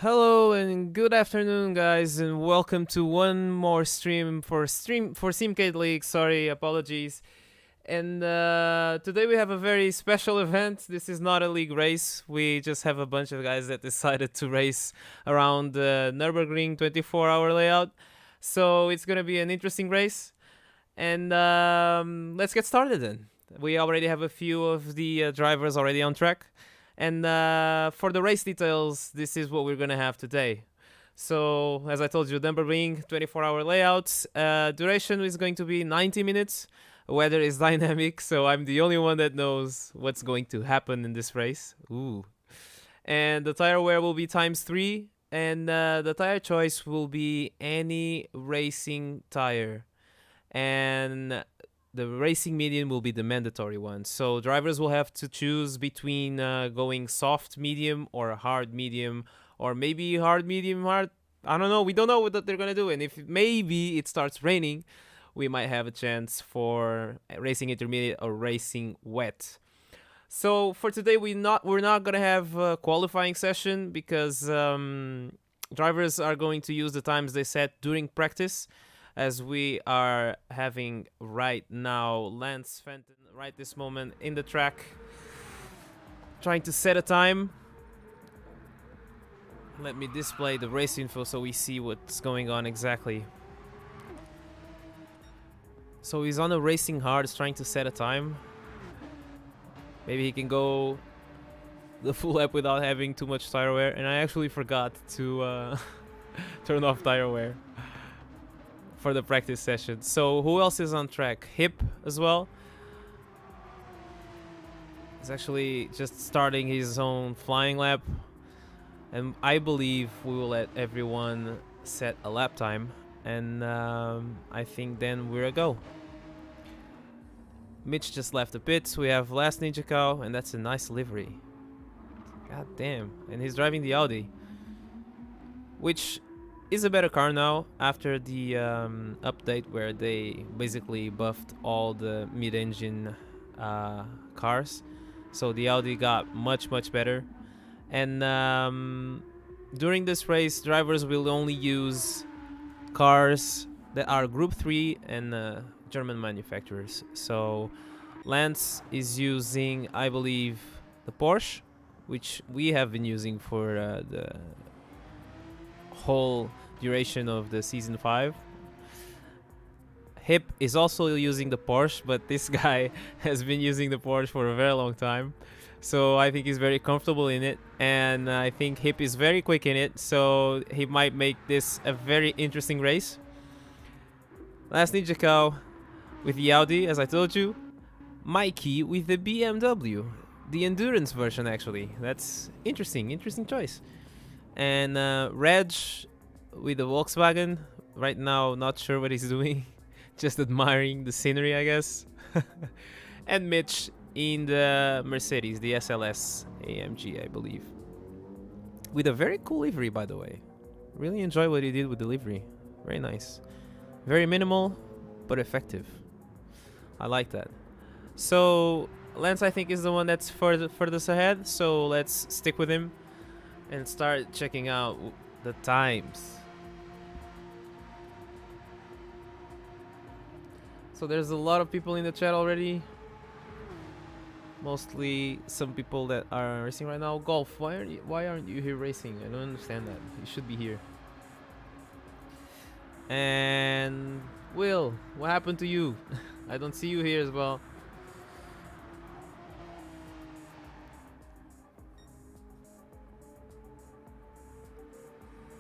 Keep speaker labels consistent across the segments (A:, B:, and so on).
A: Hello and good afternoon, guys, and welcome to one more stream for Simcade League. Sorry, apologies. And today we have a very special event. This is not a league race. We just have a bunch of guys that decided to race around the Nürburgring 24-hour layout. So it's gonna be an interesting race. And let's get started then. We already have a few of the drivers already on track. And for the race details, this is what we're going to have today. So, as I told you, Nürburgring 24-hour layouts. Duration is going to be 90 minutes. Weather is dynamic, so I'm the only one that knows what's going to happen in this race. Ooh. And the tire wear will be ×3. And the tire choice will be any racing tire. And the racing medium will be the mandatory one. So drivers will have to choose between going soft medium or hard medium, or maybe hard medium hard. I don't know. We don't know what they're gonna do. And if maybe it starts raining, we might have a chance for racing intermediate or racing wet. So for today, we're not gonna have a qualifying session because drivers are going to use the times they set during practice. As we are having right now Lance Fenton right this moment in the track trying to set a time. Let me display the race info so we see what's going on exactly. So he's on a racing hard, trying to set a time. Maybe he can go the full lap without having too much tire wear. And I actually forgot to turn off tire wear for the practice session. So who else is on track? Hip as well. He's actually just starting his own flying lap. And I believe we will let everyone set a lap time. And I think then we're a go. Mitch just left the pits. We have Last Ninja Cow, and that's a nice livery. God damn. And he's driving the Audi, which is a better car now after the update where they basically buffed all the mid-engine cars. So the Audi got much better. And during this race, drivers will only use cars that are Group 3 and German manufacturers. So Lance is using, I believe, the Porsche, which we have been using for the whole duration of the season 5. Hip is also using the Porsche, but this guy has been using the Porsche for a very long time, so I think he's very comfortable in it, and I think Hip is very quick in it, so he might make this a very interesting race. Last Ninja Cow with the Audi, as I told you. Mikey with the BMW, the endurance version actually. That's interesting choice. And Reg with the Volkswagen. Right now, not sure what he's doing. Just admiring the scenery, I guess. And Mitch in the Mercedes, the SLS AMG, I believe. With a very cool livery, by the way. Really enjoy what he did with the livery. Very nice. Very minimal, but effective. I like that. So, Lance, I think, is the one that's furthest ahead. So, let's stick with him and start checking out the times. So there's a lot of people in the chat already. Mostly some people that are racing right now. Golf, why aren't you here racing? I don't understand that. You should be here. And Will, what happened to you? I don't see you here as well.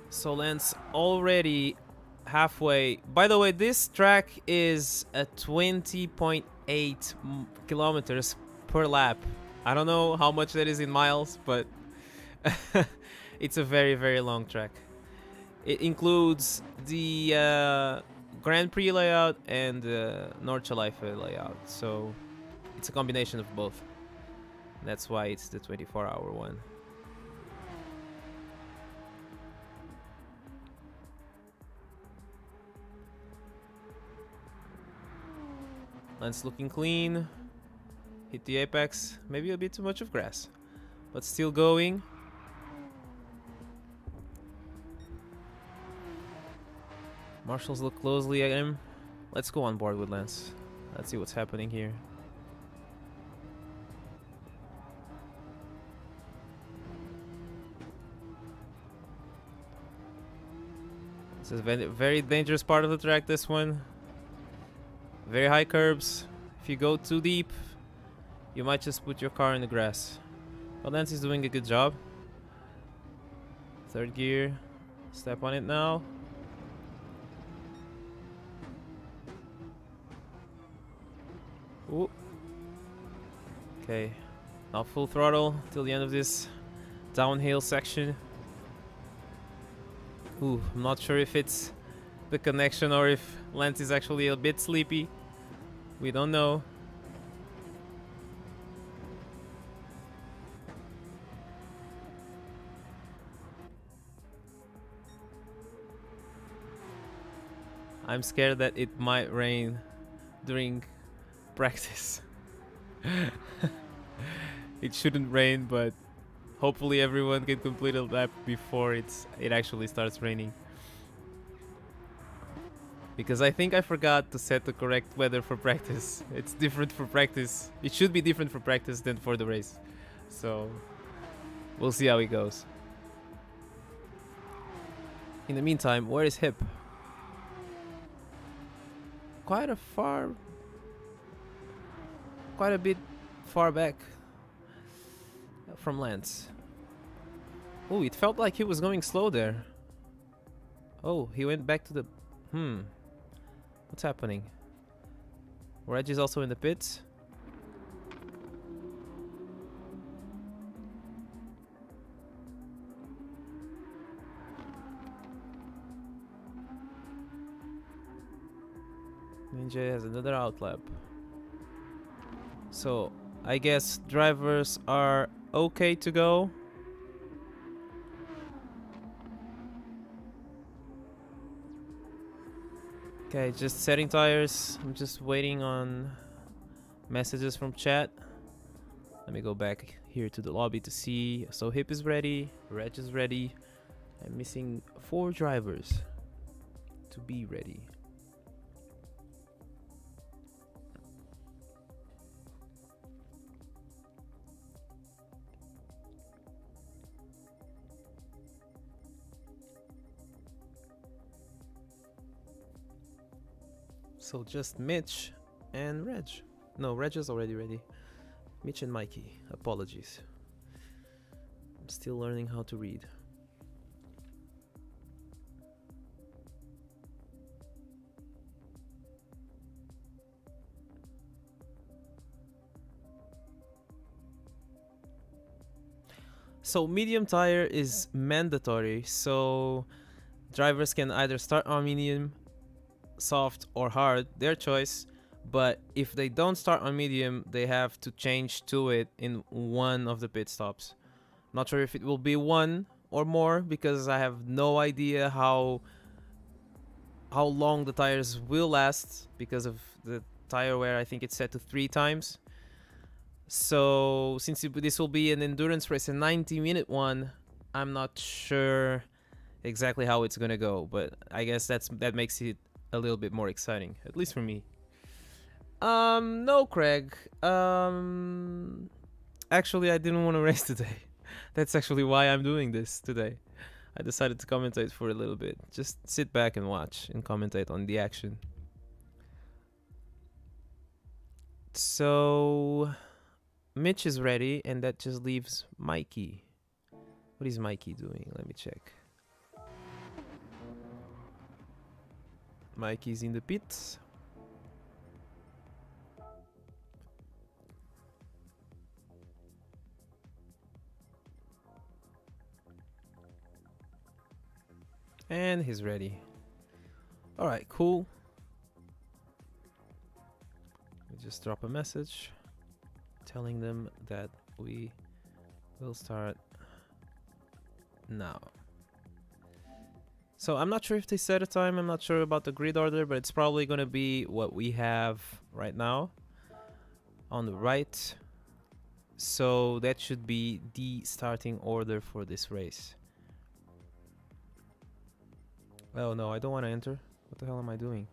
A: So Lance already halfway. By the way, this track is at 20.8 kilometers per lap. I don't know how much that is in miles, but it's a very long track. It includes the Grand Prix layout and the Nordschleife layout, so it's a combination of both. That's why it's the 24-hour one. Lance looking clean. Hit the apex. Maybe a bit too much of grass, but still going. Marshals look closely at him. Let's go on board with Lance. Let's see what's happening here. This is a very dangerous part of the track, this one. Very high curbs. If you go too deep, you might just put your car in the grass. But Lance is doing a good job. Third gear. Step on it now. Ooh. Okay. Now full throttle till the end of this downhill section. Ooh, I'm not sure if it's the connection or if Lance is actually a bit sleepy. We don't know. I'm scared that it might rain during practice. It shouldn't rain, but hopefully everyone can complete a lap before it actually starts raining. Because I think I forgot to set the correct weather for practice. It's different for practice. It should be different for practice than for the race. So we'll see how it goes. In the meantime, where is Hip? Quite a bit far back from Lance. Oh, it felt like he was going slow there. Oh, he went back to the... What's happening? Reg is also in the pits. Ninja has another outlap. So, I guess drivers are okay to go. Okay, just setting tires. I'm just waiting on messages from chat. Let me go back here to the lobby to see. So Hip is ready, Reg is ready. I'm missing 4 drivers to be ready. So just Mitch and Reg. No, Reg is already ready. Mitch and Mikey. Apologies. I'm still learning how to read. So medium tire is mandatory. So drivers can either start on medium, soft or hard, their choice, but if they don't start on medium, they have to change to it in one of the pit stops. Not sure if it will be one or more because I have no idea how long the tires will last because of the tire wear. I think it's set to 3 times. So since this will be an endurance race, a 90-minute one, I'm not sure exactly how it's gonna go, but I guess that makes it a little bit more exciting, at least for me. No, Craig. Actually, I didn't want to race today. That's actually why I'm doing this today. I decided to commentate for a little bit. Just sit back and watch and commentate on the action. So Mitch is ready, and that just leaves Mikey. What is Mikey doing? Let me check. Mikey's in the pits. And he's ready. Alright, cool. We just drop a message telling them that we will start now. So I'm not sure if they set a time, I'm not sure about the grid order, but it's probably gonna be what we have right now on the right. So that should be the starting order for this race. Oh no, I don't want to enter. What the hell am I doing?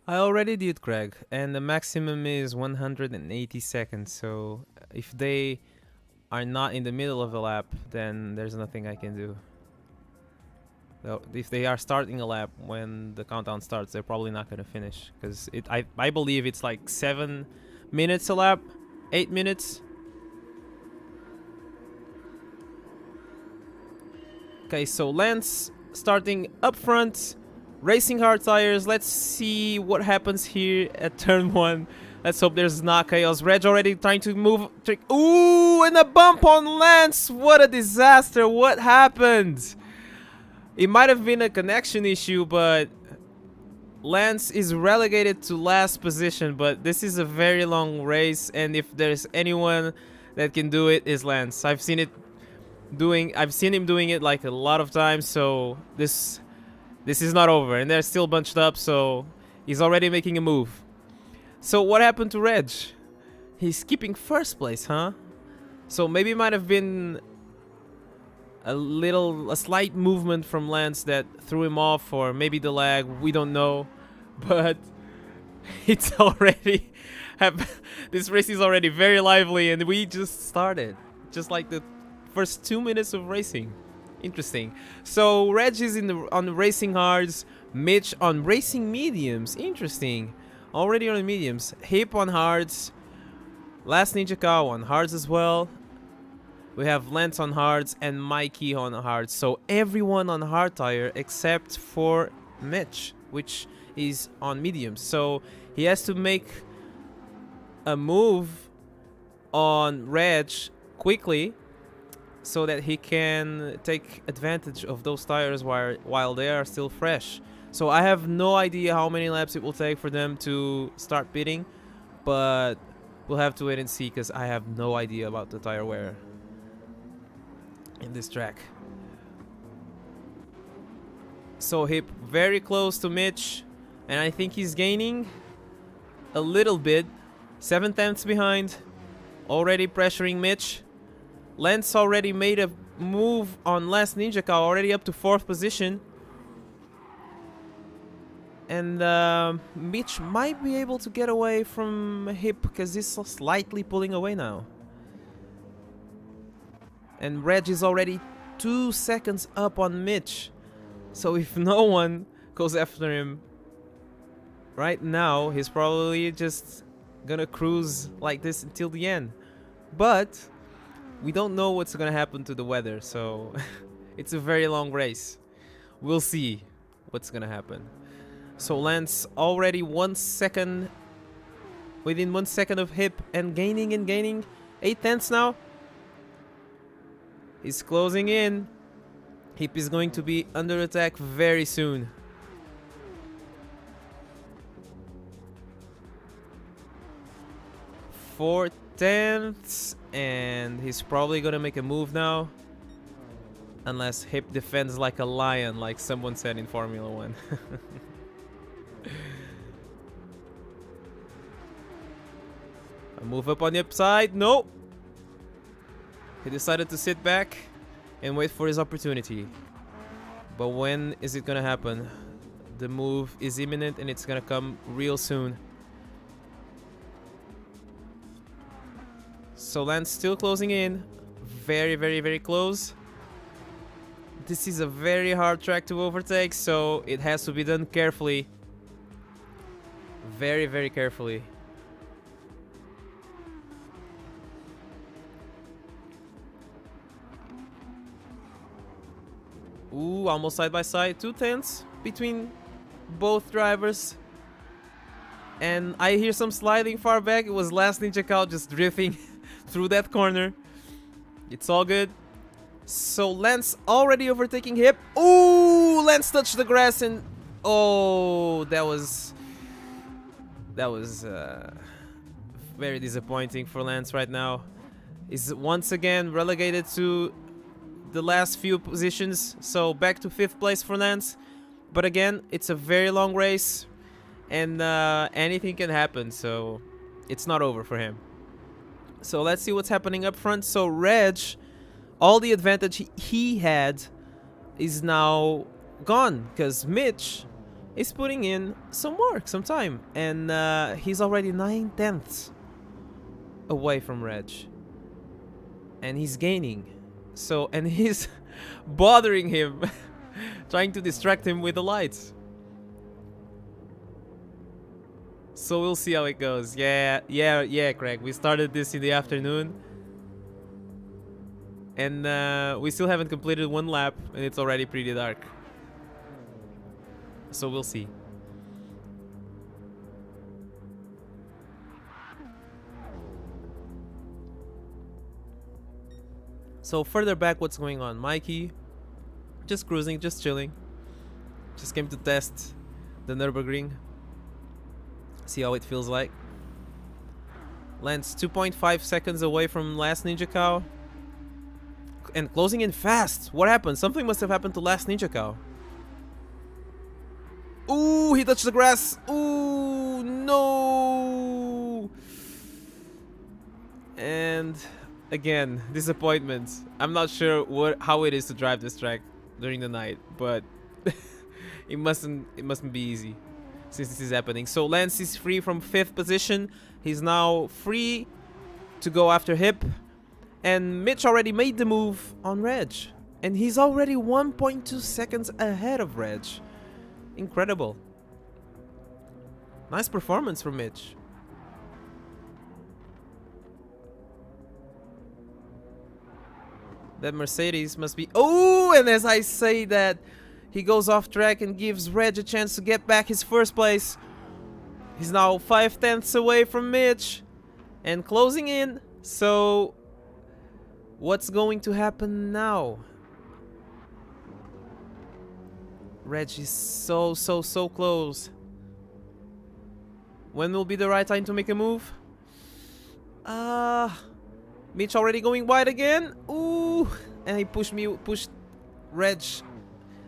A: I already did, Craig, and the maximum is 180 seconds, so if they are not in the middle of the lap, then there's nothing I can do. Well, if they are starting a lap when the countdown starts, they're probably not going to finish, because I believe it's like 7 minutes a lap, 8 minutes. Okay, so Lance starting up front. Racing hard tires. Let's see what happens here at turn 1. Let's hope there's not chaos. Reg already trying to move. Ooh, and a bump on Lance. What a disaster. What happened? It might have been a connection issue, but Lance is relegated to last position. But this is a very long race, and if there's anyone that can do it, is Lance. I've seen him doing it like a lot of times, so this is not over, and they're still bunched up, so he's already making a move. So what happened to Reg? He's keeping first place, huh? So maybe it might have been a slight movement from Lance that threw him off, or maybe the lag, we don't know. But it's already this race is already very lively, and we just started. Just like the first 2 minutes of racing. Interesting. So Reg is on the racing hards, Mitch on racing mediums. Interesting. Already on the mediums. Hip on hards. Last Ninja Cow on hards as well. We have Lance on hards and Mikey on hards. So everyone on hard tire except for Mitch, which is on mediums. So he has to make a move on Reg quickly, so that he can take advantage of those tires while they are still fresh. So I have no idea how many laps it will take for them to start pitting, but we'll have to wait and see, because I have no idea about the tire wear in this track. So Hip very close to Mitch, and I think he's gaining a little bit. 7 tenths behind, already pressuring Mitch. Lance already made a move on Last Ninja Cow, already up to 4th position. And Mitch might be able to get away from Hip, because he's slightly pulling away now. And Reg is already 2 seconds up on Mitch. So if no one goes after him right now, he's probably just gonna cruise like this until the end. But we don't know what's gonna happen to the weather, so it's a very long race. We'll see what's gonna happen. So Lance already 1 second, within 1 second of Hip, and gaining 8 tenths now. He's closing in. Hip is going to be under attack very soon. Four tenths, and he's probably gonna make a move now, unless Hip defends like a lion, like someone said in Formula 1. A move up on the upside. No, he decided to sit back and wait for his opportunity. But when is it gonna happen? The move is imminent, and it's gonna come real soon. So Lance still closing in. Very, very, very close. This is a very hard track to overtake, so it has to be done carefully. Very, very carefully. Ooh, almost side by side. 2 tenths between both drivers. And I hear some sliding far back. It was Last Ninja Cow just drifting through that corner. It's all good. So Lance already overtaking Hip. Ooh, Lance touched the grass, and oh, that was very disappointing for Lance right now. He's once again relegated to the last few positions, so back to 5th place for Lance. But again, it's a very long race, and anything can happen, so it's not over for him. So let's see what's happening up front. So Reg, all the advantage he had is now gone, because Mitch is putting in some work, some time, and he's already 9/10 away from Reg, and he's gaining. So, and he's bothering him, trying to distract him with the lights. So we'll see how it goes. Yeah, Craig. We started this in the afternoon, and we still haven't completed one lap, and it's already pretty dark. So we'll see. So further back, what's going on? Mikey, just cruising, just chilling. Just came to test the Nürburgring. See how it feels like. Lance 2.5 seconds away from last Ninja Cow. And closing in fast. What happened? Something must have happened to last Ninja Cow. Ooh, he touched the grass. Ooh, no. And again, disappointment. I'm not sure how it is to drive this track during the night, but it mustn't be easy since this is happening. So Lance is free from 5th position. He's now free to go after Hip. And Mitch already made the move on Reg. And he's already 1.2 seconds ahead of Reg. Incredible. Nice performance from Mitch. That Mercedes must be... Oh, and as I say that, he goes off track and gives Reg a chance to get back his first place. He's now 5/10 away from Mitch and closing in. So what's going to happen now? Reg is so close. When will be the right time to make a move? Mitch already going wide again. Ooh, and he pushed Reg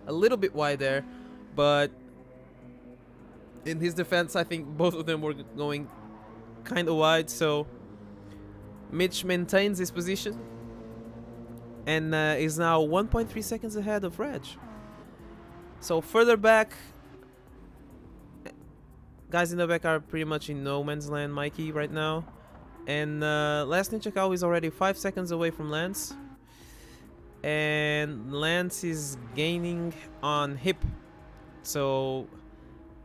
A: a little bit wide there, but in his defense, I think both of them were going kind of wide. So Mitch maintains his position and is now 1.3 seconds ahead of Reg. So further back, guys in the back are pretty much in no man's land, Mikey, right now. And last Ninja Cow is already 5 seconds away from Lance. And Lance is gaining on Hip. So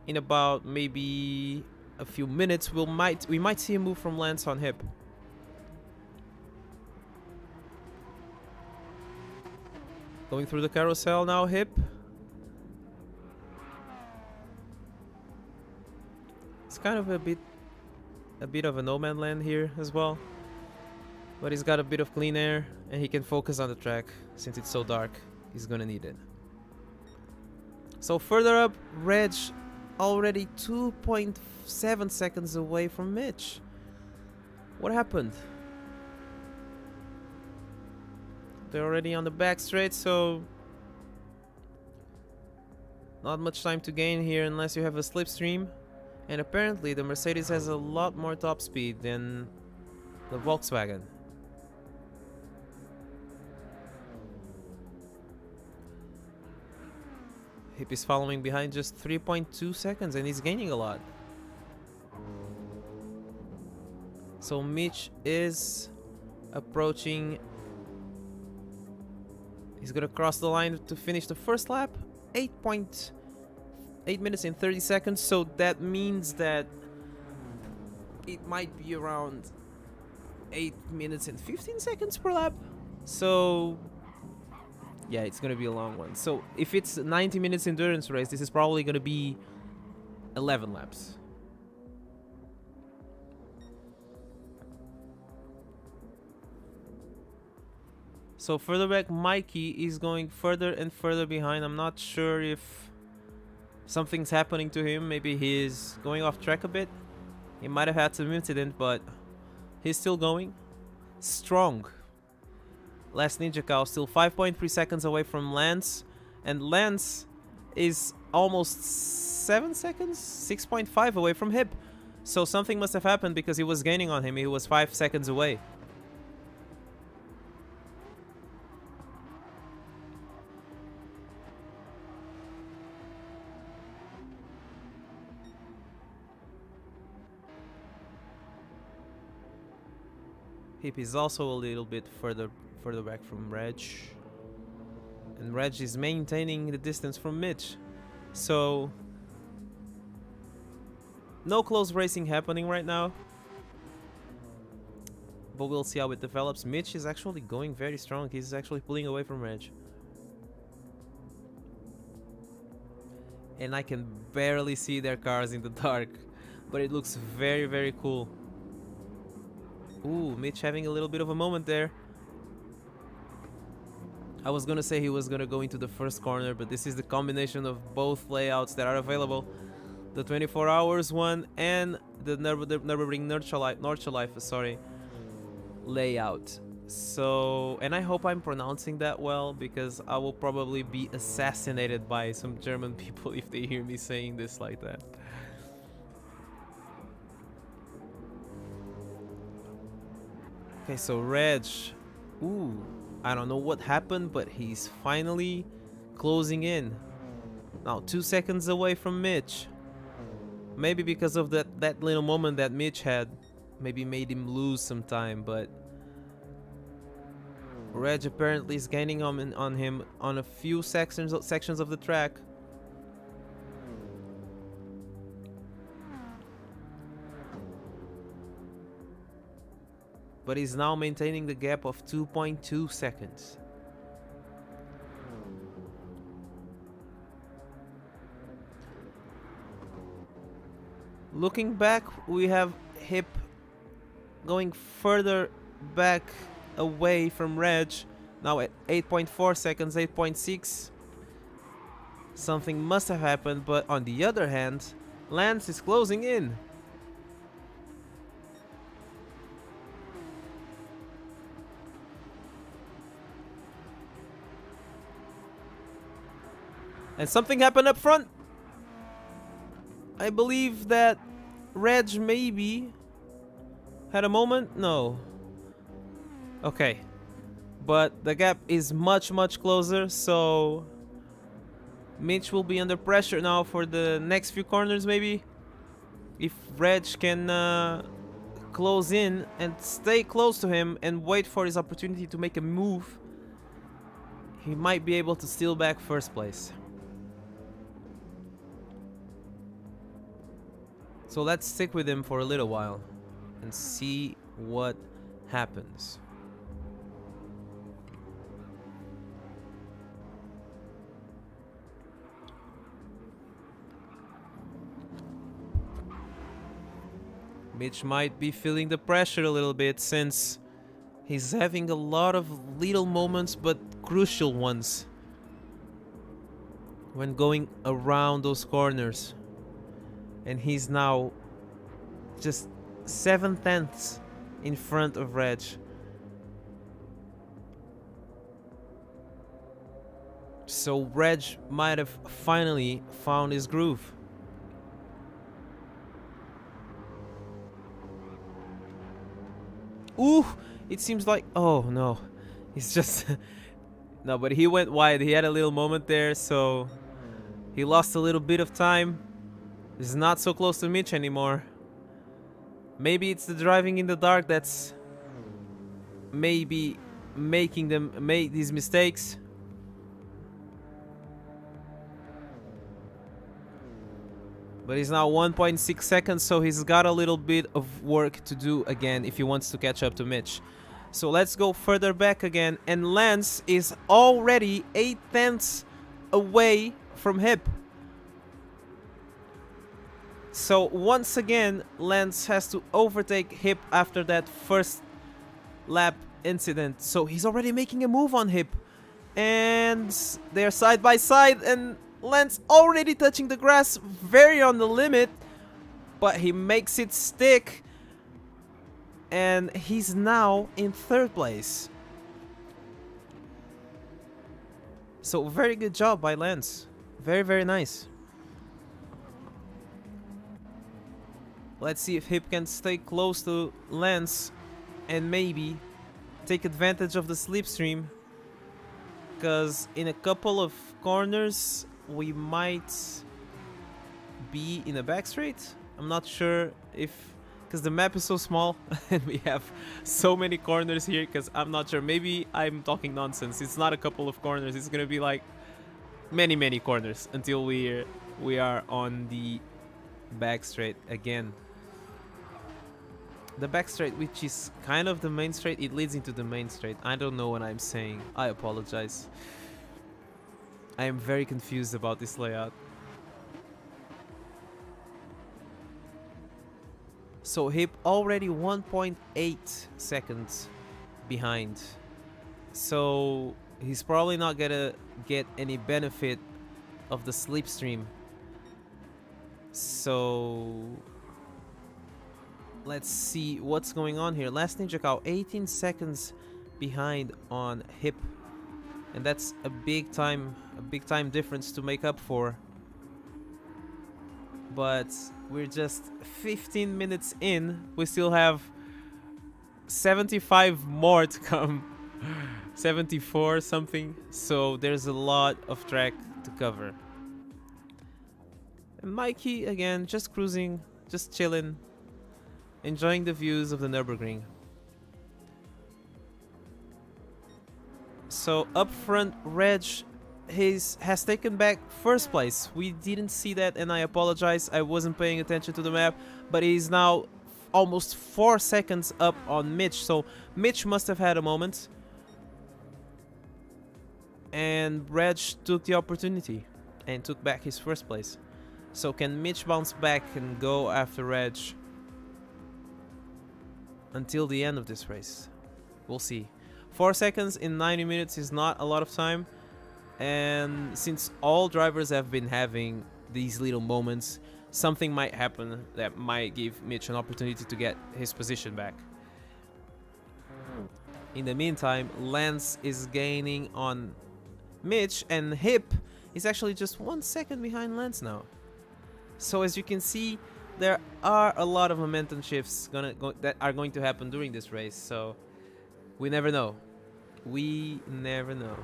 A: in about maybe a few minutes, we might see a move from Lance on Hip. Going through the carousel now, Hip. It's kind of a bit of a no man land here as well, but he's got a bit of clean air and he can focus on the track. Since it's so dark, he's gonna need it. So further up, Reg already 2.7 seconds away from Mitch. What happened? They're already on the back straight, so not much time to gain here unless you have a slipstream. And apparently the Mercedes has a lot more top speed than the Volkswagen. Hip is following behind just 3.2 seconds and he's gaining a lot. So Mitch is approaching. He's gonna cross the line to finish the first lap. 8 minutes and 30 seconds, so that means that it might be around 8 minutes and 15 seconds per lap. So yeah, it's gonna be a long one. So if it's 90 minutes endurance race, this is probably gonna be 11 laps. So further back, Mikey is going further and further behind. I'm not sure if something's happening to him. Maybe he's going off track a bit. He might have had some incident, but he's still going strong. Last Ninja Cow still 5.3 seconds away from Lance, and Lance is almost 7 seconds, 6.5 away from Hip. So something must have happened because he was gaining on him. He was 5 seconds away. Hip is also a little bit further back from Reg. And Reg is maintaining the distance from Mitch. So no close racing happening right now. But we'll see how it develops. Mitch is actually going very strong. He's actually pulling away from Reg. And I can barely see their cars in the dark. But it looks very, very cool. Ooh, Mitch having a little bit of a moment there. I was gonna say he was gonna go into the first corner, but this is the combination of both layouts that are available. The 24 hours one and the Nürburgring Nordschleife, sorry, layout. So, and I hope I'm pronouncing that well, because I will probably be assassinated by some German people if they hear me saying this like that. Okay, so Reg, ooh, I don't know what happened, but he's finally closing in. Now 2 seconds away from Mitch. Maybe because of that little moment that Mitch had, maybe made him lose some time, but Reg apparently is gaining on him on a few sections of the track. But he's now maintaining the gap of 2.2 seconds. Looking back, we have Hip going further back away from Reg, now at 8.4 seconds, 8.6. Something must have happened, but on the other hand, Lance is closing in. And something happened up front. I believe that Reg maybe had a moment. No. Okay. But the gap is much, much closer. So Mitch will be under pressure now for the next few corners maybe. If Reg can close in and stay close to him and wait for his opportunity to make a move, he might be able to steal back first place. So let's stick with him for a little while and see what happens. Mitch might be feeling the pressure a little bit since he's having a lot of little moments but crucial ones when going around those corners. And he's now just 7/10 in front of Reg. So Reg might have finally found his groove. Ooh, it seems like, oh no, he's just no, but he went wide. He had a little moment there, so he lost a little bit of time. He's not so close to Mitch anymore. Maybe it's the driving in the dark that's maybe making them make these mistakes. But he's now 1.6 seconds, so he's got a little bit of work to do again if he wants to catch up to Mitch. So let's go further back again, and Lance is already 8/10 away from Hip. So once again, Lance has to overtake Hip after that first lap incident. So he's already making a move on Hip. And they're side by side, and Lance already touching the grass, very on the limit. But he makes it stick. And he's now in third place. So very good job by Lance. Very, very nice. Let's see if Hip can stay close to Lance and maybe take advantage of the slipstream, because in a couple of corners we might be in a back straight. I'm not sure if, because the map is so small and we have so many corners here, because I'm not sure. Maybe I'm talking nonsense. It's not a couple of corners. It's gonna be like many corners until we are on the back straight again. The back straight, which is kind of the main straight, it leads into the main straight. I don't know what I'm saying. I apologize. I am very confused about this layout. So Hip already 1.8 seconds behind. So he's probably not gonna get any benefit of the slipstream. So let's see what's going on here. Last Ninja Cow 18 seconds behind on Hip, and that's a big time difference to make up for. But we're just 15 minutes in. We still have 75 more to come. 74 something. So there's a lot of track to cover. And Mikey again, just cruising, just chilling, enjoying the views of the Nürburgring. So up front, Reg has taken back first place. We didn't see that, and I apologize. I wasn't paying attention to the map, but he's now almost 4 seconds up on Mitch. So Mitch must have had a moment, and Reg took the opportunity and took back his first place. So can Mitch bounce back and go after Reg until the end of this race? We'll see. 4 seconds in 90 minutes is not a lot of time. And since all drivers have been having these little moments, something might happen that might give Mitch an opportunity to get his position back. In the meantime, Lance is gaining on Mitch, and Hip is actually just 1 second behind Lance now. So as you can see, there are a lot of momentum shifts that are going to happen during this race. So we never know. We never know.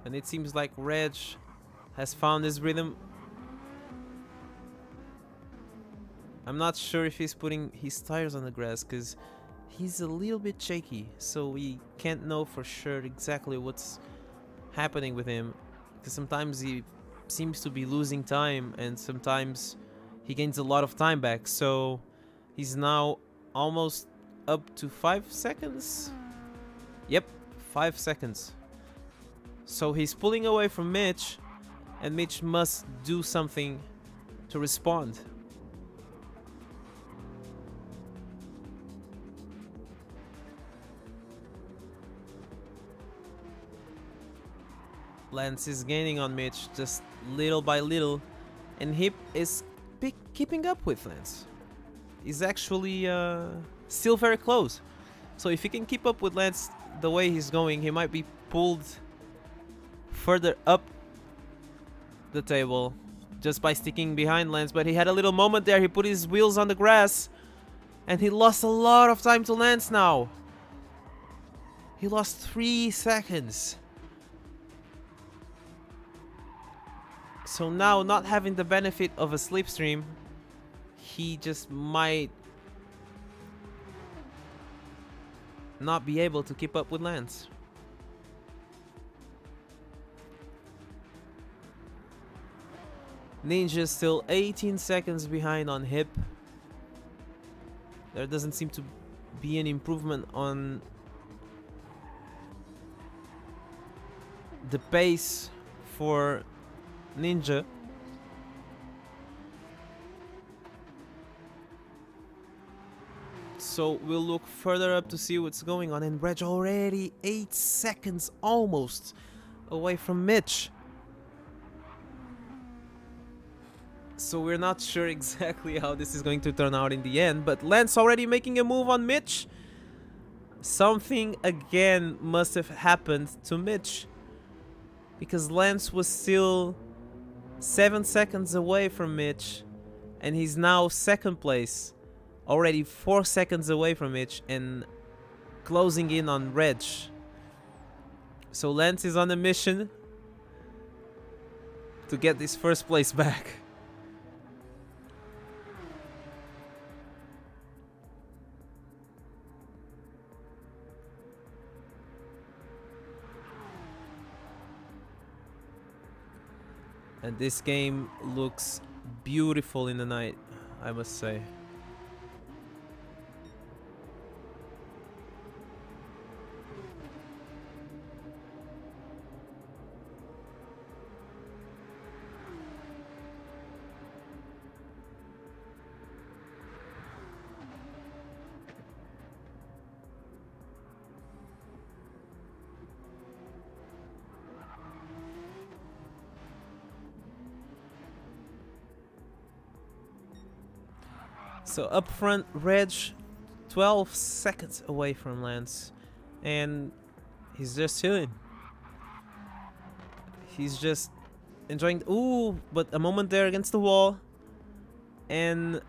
A: And it seems like Reg has found his rhythm. I'm not sure if he's putting his tires on the grass, because he's a little bit shaky, so we can't know for sure exactly what's happening with him, because sometimes he seems to be losing time and sometimes he gains a lot of time back. So he's now almost up to 5 seconds. Yep, 5 seconds. So he's pulling away from Mitch, and Mitch must do something to respond. Lance is gaining on Mitch just little by little, and Hip is keeping up with Lance. He's actually still very close. So if he can keep up with Lance the way he's going, he might be pulled further up the table just by sticking behind Lance. But he had a little moment there. He put his wheels on the grass and he lost a lot of time to Lance now. He lost 3 seconds. So now, not having the benefit of a slipstream, he just might not be able to keep up with Lance. Ninja still 18 seconds behind on Hip. There doesn't seem to be an improvement on the pace for Ninja. So we'll look further up to see what's going on. And Reg already 8 seconds almost away from Mitch. So we're not sure exactly how this is going to turn out in the end, but Lance already making a move on Mitch. Something again must have happened to Mitch, because Lance was still 7 seconds away from Mitch, and he's now second place, already 4 seconds away from Mitch and closing in on Reg. So Lance is on a mission to get this first place back. And this game looks beautiful in the night, I must say. So up front, Reg 12 seconds away from Lance, and he's just chilling. He's just enjoying. Ooh, but a moment there against the wall, and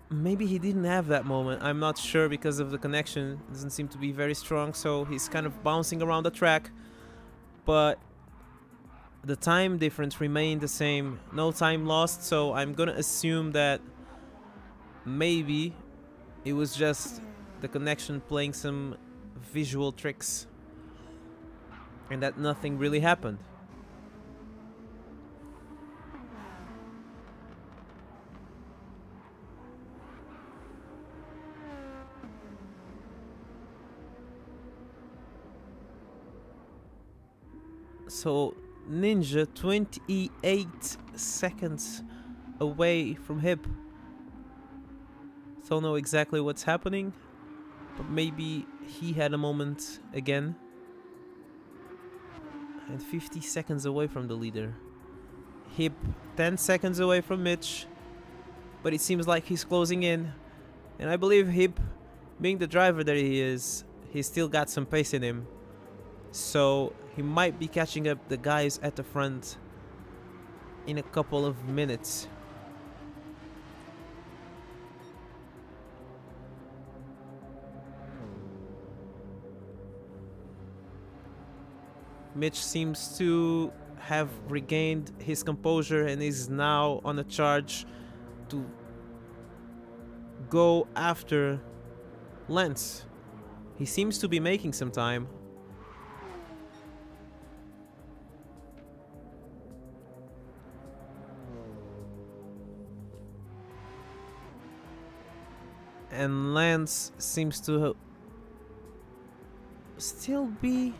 A: maybe he didn't have that moment. I'm not sure because of the connection. It doesn't seem to be very strong, so he's kind of bouncing around the track, but the time difference remained the same. No time lost, so I'm gonna assume that maybe it was just the connection playing some visual tricks and that nothing really happened. So Ninja 28 seconds away from Hip. Don't know exactly what's happening, but maybe he had a moment again. And 50 seconds away from the leader. Hip 10 seconds away from Mitch, but it seems like he's closing in. And I believe Hip, being the driver that he is, he's still got some pace in him. So he might be catching up the guys at the front in a couple of minutes. Mitch seems to have regained his composure and is now on a charge to go after Lance. He seems to be making some time. And Lance seems to still be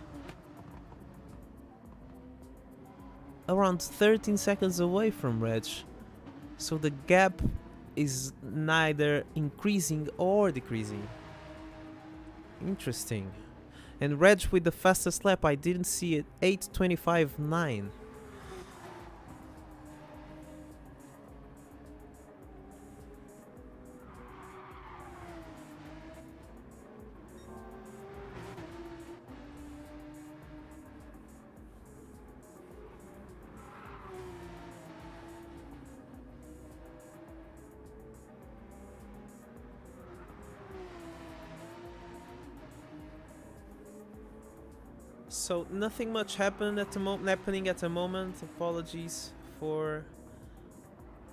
A: around 13 seconds away from Reg. So the gap is neither increasing or decreasing. Interesting. And Reg with the fastest lap, I didn't see it, 8:25.9. So nothing much happened at the happening at the moment. Apologies for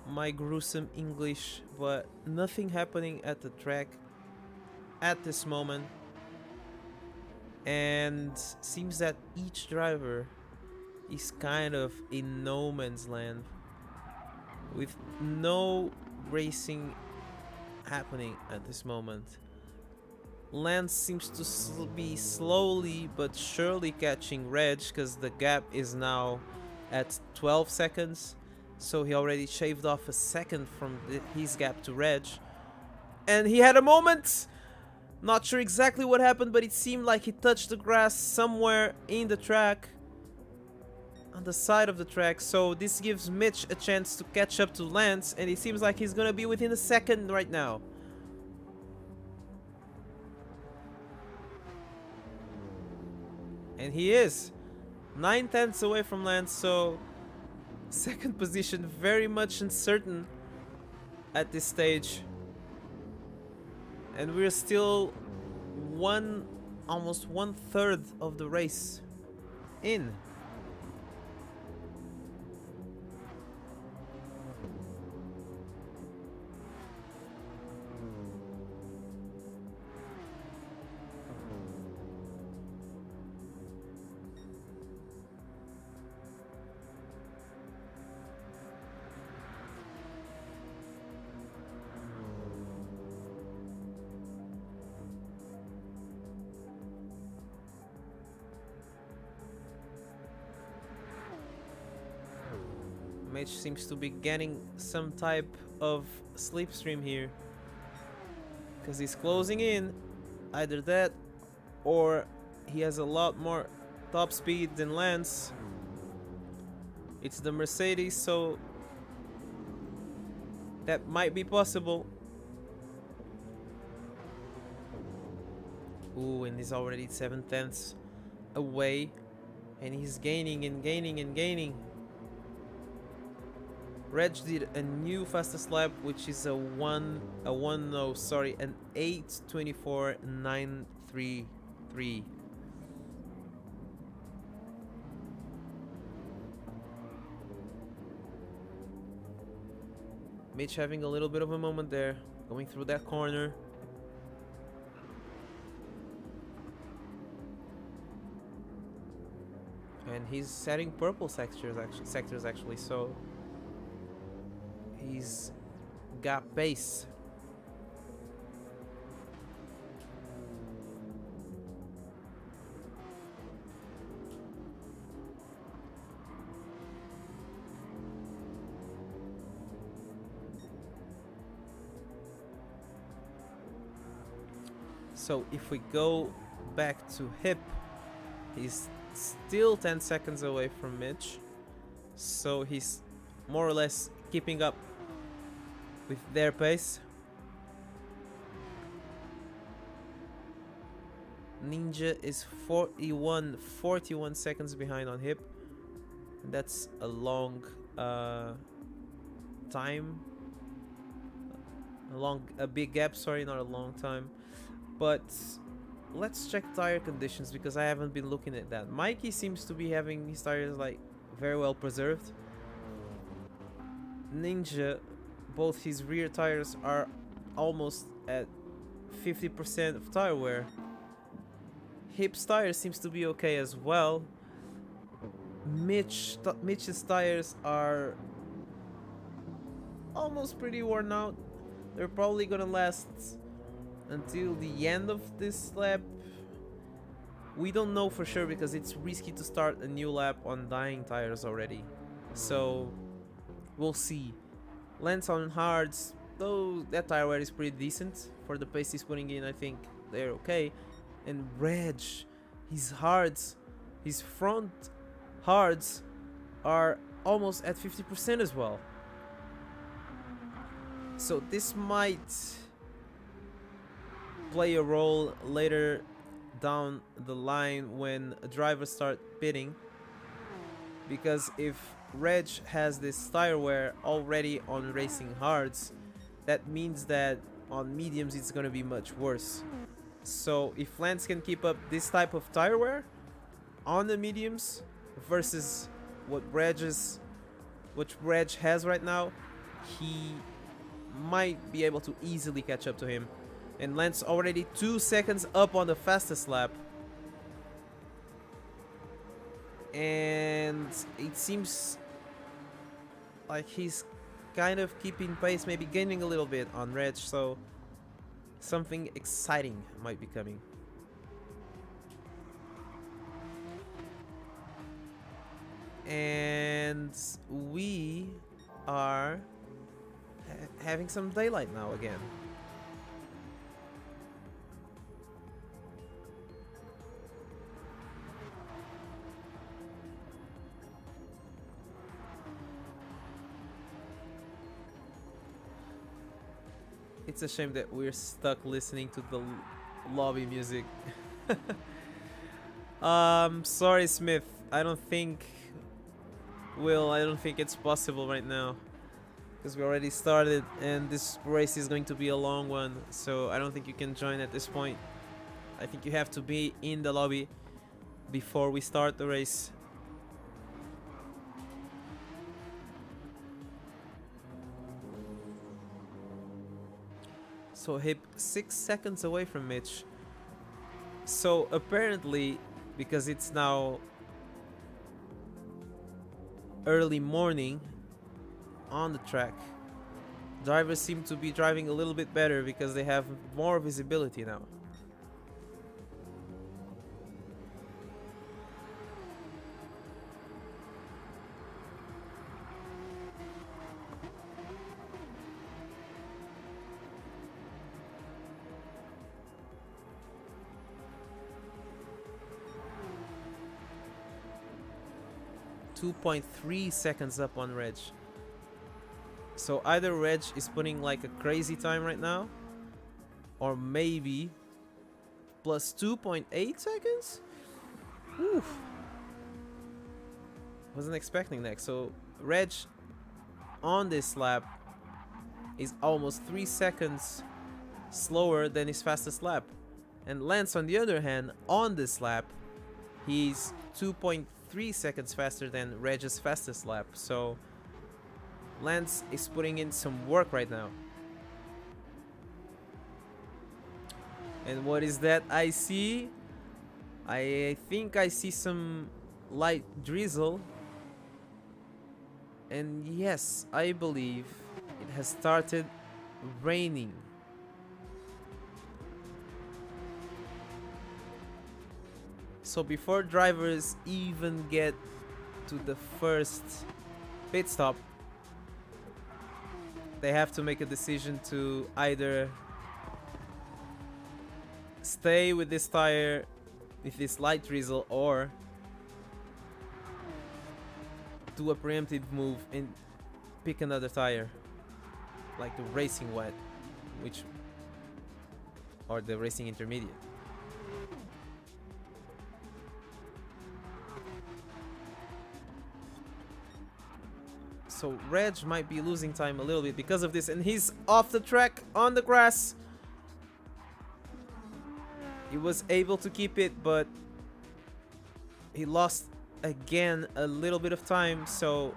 A: my gruesome English, but nothing happening at the track at this moment. And seems that each driver is kind of in no man's land, with no racing happening at this moment. Lance seems to be slowly but surely catching Reg, because the gap is now at 12 seconds. So he already shaved off a second from his gap to Reg. And he had a moment! Not sure exactly what happened, but it seemed like he touched the grass somewhere in the track. on the side of the track, so this gives Mitch a chance to catch up to Lance, and it seems like he's gonna be within a second right now. And he is 9/10 away from Lance, so second position very much uncertain at this stage. And we're still almost 1/3 of the race in. Mitch seems to be getting some type of slipstream here, because he's closing in. Either that, or he has a lot more top speed than Lance. It's the Mercedes, so that might be possible. Ooh, and he's already 7/10 away, and he's gaining and gaining and gaining. Reg did a new fastest lap, which is an 8:24.933. Mitch having a little bit of a moment there, going through that corner. And he's setting purple sectors actually, so he's got pace. So if we go back to hip, he's still 10 seconds away from Mitch, so he's more or less keeping up with their pace. Ninja is 41 seconds behind on hip. That's a long time, a big gap, sorry, not a long time. But let's check tire conditions, because I haven't been looking at that. Mikey seems to be having his tires like very well preserved. Ninja, both his rear tires are almost at 50% of tire wear. Hip's tire seems to be okay as well. Mitch's tires are almost pretty worn out. They're probably gonna last until the end of this lap. We don't know for sure, because it's risky to start a new lap on dying tires already. So we'll see. Lance on hards, though that tire wear is pretty decent for the pace he's putting in. I think they're okay. And Reg, his hards, his front hards are almost at 50% as well. So this might play a role later down the line when drivers start pitting, because if Reg has this tire wear already on racing hards, that means that on mediums it's gonna be much worse. So if Lance can keep up this type of tire wear on the mediums versus what Reg has right now, he might be able to easily catch up to him. And Lance already 2 seconds up on the fastest lap. And it seems like he's kind of keeping pace, maybe gaining a little bit on Reg, so something exciting might be coming. And we are having some daylight now again. It's a shame that we're stuck listening to the lobby music. Sorry, Smith. I don't think it's possible right now. Because we already started and this race is going to be a long one. So I don't think you can join at this point. I think you have to be in the lobby before we start the race. So Hip 6 seconds away from Mitch. So apparently, because it's now early morning on the track, drivers seem to be driving a little bit better because they have more visibility now. .3 seconds up on Reg. So either Reg is putting like a crazy time right now, or maybe plus 2.8 seconds? Oof. Wasn't expecting that. So Reg on this lap is almost 3 seconds slower than his fastest lap. And Lance, on the other hand, on this lap, he's 2.3 seconds faster than Reg's fastest lap. So Lance is putting in some work right now. And what is that I see? I think I see some light drizzle. And yes, I believe it has started raining. So before drivers even get to the first pit stop, they have to make a decision to either stay with this tire with this light drizzle or do a preemptive move and pick another tire, like the racing wet, or the racing intermediate. So Reg might be losing time a little bit because of this, and he's off the track on the grass. He was able to keep it, but he lost again a little bit of time. So,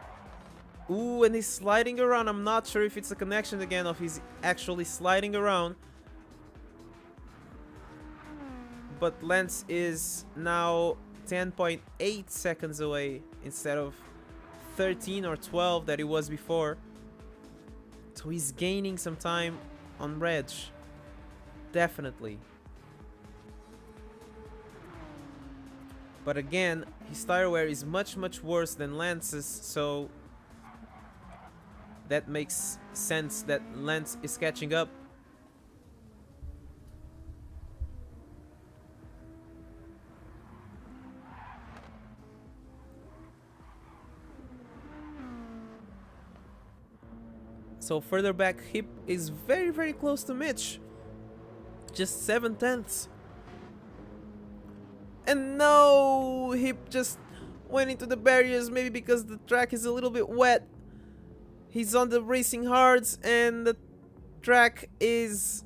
A: ooh, and he's sliding around. I'm not sure if it's a connection again, or if he's actually sliding around. But Lance is now 10.8 seconds away instead of 13 or 12 that it was before. So he's gaining some time on Reg. Definitely. But again, his tire wear is much worse than Lance's, so that makes sense that Lance is catching up. So further back, Hip is very close to Mitch. Just 7/10. And no, Hip just went into the barriers, maybe because the track is a little bit wet. He's on the racing hards and the track is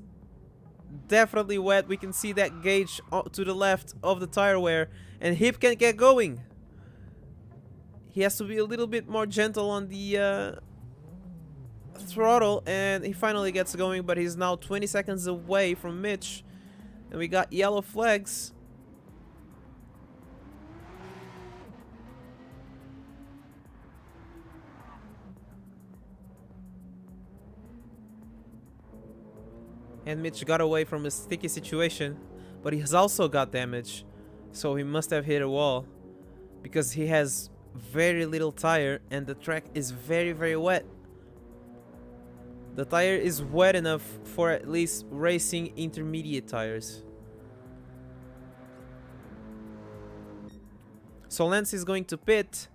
A: definitely wet. We can see that gauge to the left of the tire wear, and Hip can't get going. He has to be a little bit more gentle on the throttle, and he finally gets going, but he's now 20 seconds away from Mitch, and we got yellow flags. And Mitch got away from a sticky situation, but he has also got damage, so he must have hit a wall because he has very little tire and the track is very wet. The tire is wet enough for at least racing intermediate tires. So Lance is going to pit,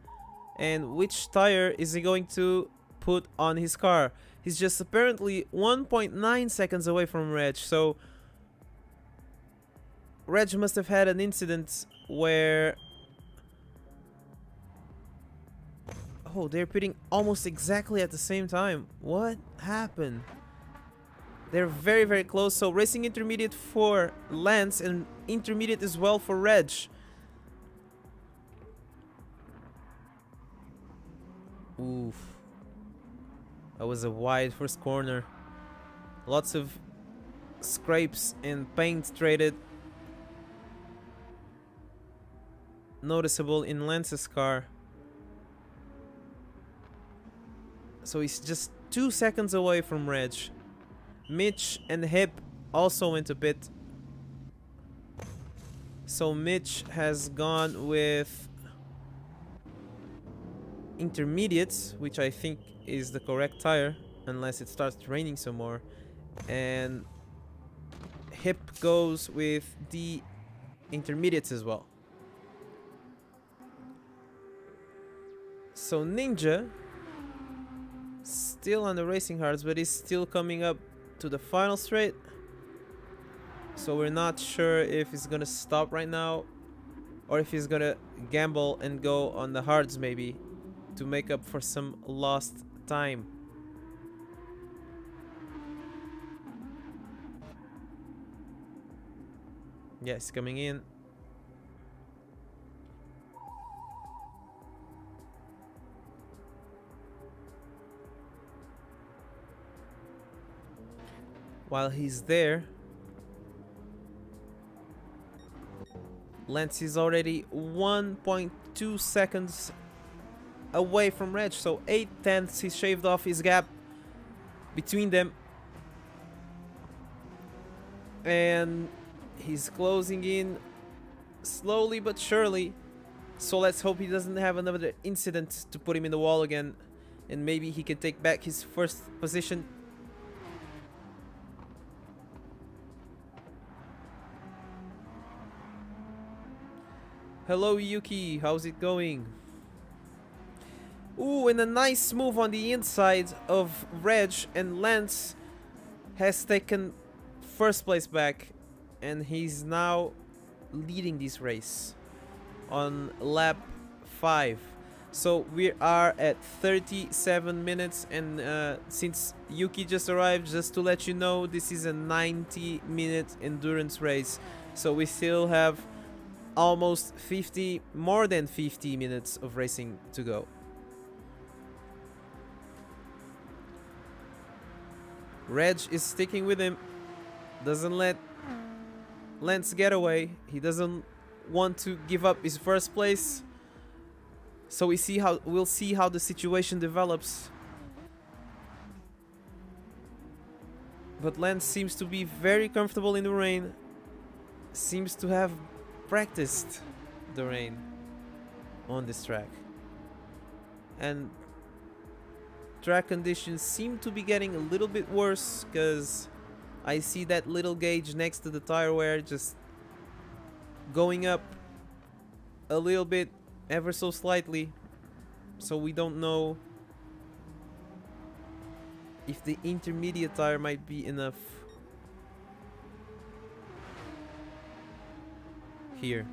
A: and which tire is he going to put on his car? He's just apparently 1.9 seconds away from Reg. So Reg must have had an incident where... Oh, they're pitting almost exactly at the same time. What happened? They're very, very close. So racing intermediate for Lance and intermediate as well for Reg. Oof. That was a wide first corner. Lots of scrapes and paint traded. Noticeable in Lance's car. So he's just 2 seconds away from Reg. Mitch and Hip also went to pit. So Mitch has gone with intermediates, which I think is the correct tire, unless it starts raining some more. And Hip goes with the intermediates as well. So Ninja still on the racing hards, but he's still coming up to the final straight. So we're not sure if he's gonna stop right now or if he's gonna gamble and go on the hards maybe to make up for some lost time. Yes, coming in. While he's there, Lance is already 1.2 seconds away from Reg, so 8/10 he shaved off his gap between them, and he's closing in slowly but surely. So let's hope he doesn't have another incident to put him in the wall again, and maybe he can take back his first position. Hello Yuki, how's it going? Ooh, and a nice move on the inside of Reg, and Lance has taken first place back, and he's now leading this race on lap 5. So we are at 37 minutes, and since Yuki just arrived, just to let you know, this is a 90-minute endurance race, so we still have almost more than 50 minutes of racing to go. Reg is sticking with him, doesn't let Lance get away. He doesn't want to give up his first place. So we'll see how the situation develops. But Lance seems to be very comfortable in the rain. Seems to have practiced the rain on this track, and track conditions seem to be getting a little bit worse, because I see that little gauge next to the tire wear just going up a little bit, ever so slightly. So we don't know if the intermediate tire might be enough here.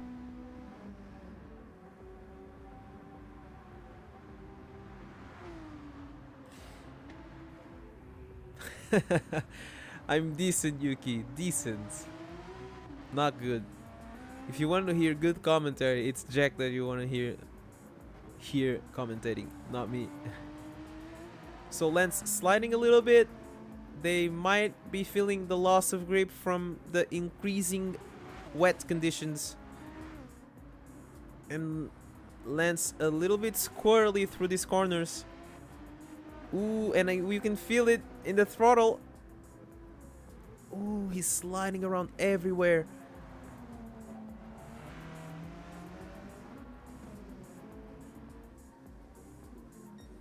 A: I'm decent, Yuki. Decent. Not good. If you want to hear good commentary, it's Jack that you want to hear commentating, not me. So Lance sliding a little bit. They might be feeling the loss of grip from the increasing wet conditions. And Lance a little bit squirrely through these corners. Ooh, and we can feel it in the throttle. Ooh, he's sliding around everywhere.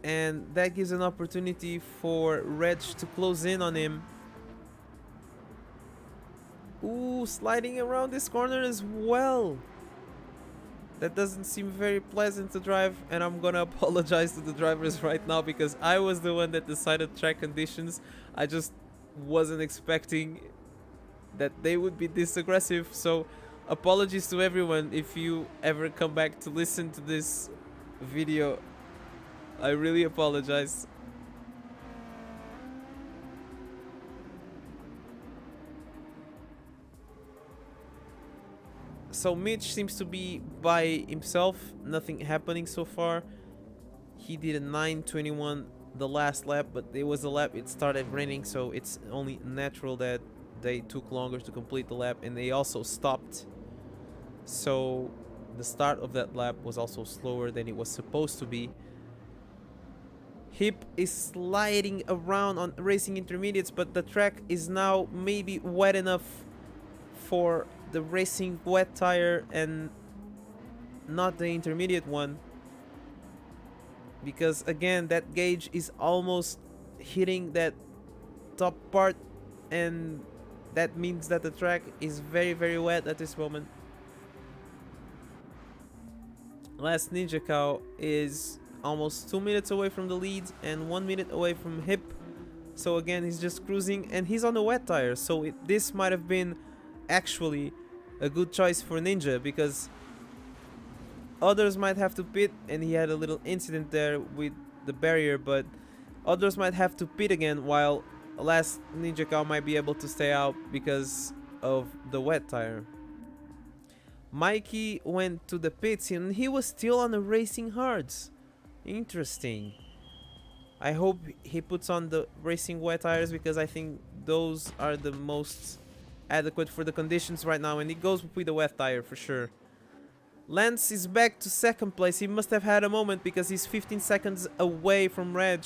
A: And that gives an opportunity for Reg to close in on him. Ooh, sliding around this corner as well. That doesn't seem very pleasant to drive, and I'm gonna apologize to the drivers right now because I was the one that decided track conditions. I just wasn't expecting that they would be this aggressive, so apologies to everyone if you ever come back to listen to this video. I really apologize. So Mitch seems to be by himself, nothing happening so far. He did a 9:21 the last lap, but it was a lap, it started raining, so it's only natural that they took longer to complete the lap, and they also stopped. So the start of that lap was also slower than it was supposed to be. Hip is sliding around on racing intermediates, but the track is now maybe wet enough for the racing wet tire and not the intermediate one, because again that gauge is almost hitting that top part, and that means that the track is very wet at this moment. Last Ninja Cow is almost 2 minutes away from the lead and 1 minute away from Hip, so again he's just cruising and he's on the wet tire, so this might have been actually a good choice for Ninja, because others might have to pit, and he had a little incident there with the barrier, but others might have to pit again, while last Ninja Cow might be able to stay out because of the wet tire. Mikey went to the pits and he was still on the racing hards. Interesting. I hope he puts on the racing wet tires, because I think those are the most adequate for the conditions right now, and he goes with the wet tire for sure. Lance is back to second place. He must have had a moment because he's 15 seconds away from Reg.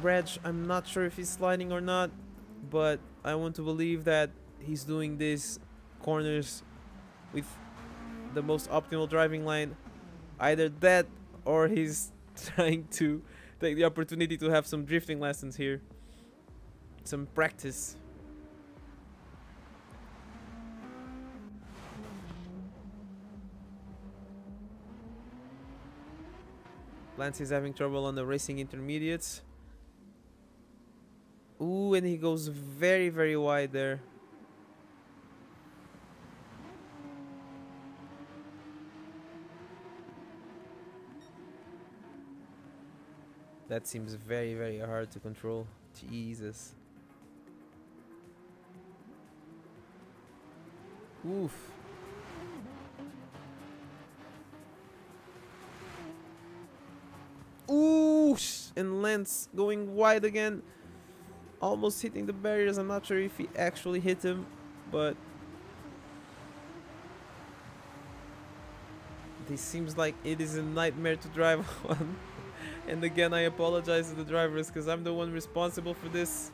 A: Reg, I'm not sure if he's sliding or not, but I want to believe that he's doing these corners with the most optimal driving line. Either that or he's trying to take the opportunity to have some drifting lessons here. Some practice. Lance is having trouble on the racing intermediates. Ooh, and he goes very wide there. That seems very hard to control. Jesus. Oof. Ooh, and Lance going wide again. Almost hitting the barriers. I'm not sure if he actually hit him, but this seems like it is a nightmare to drive on. And again, I apologize to the drivers because I'm the one responsible for this.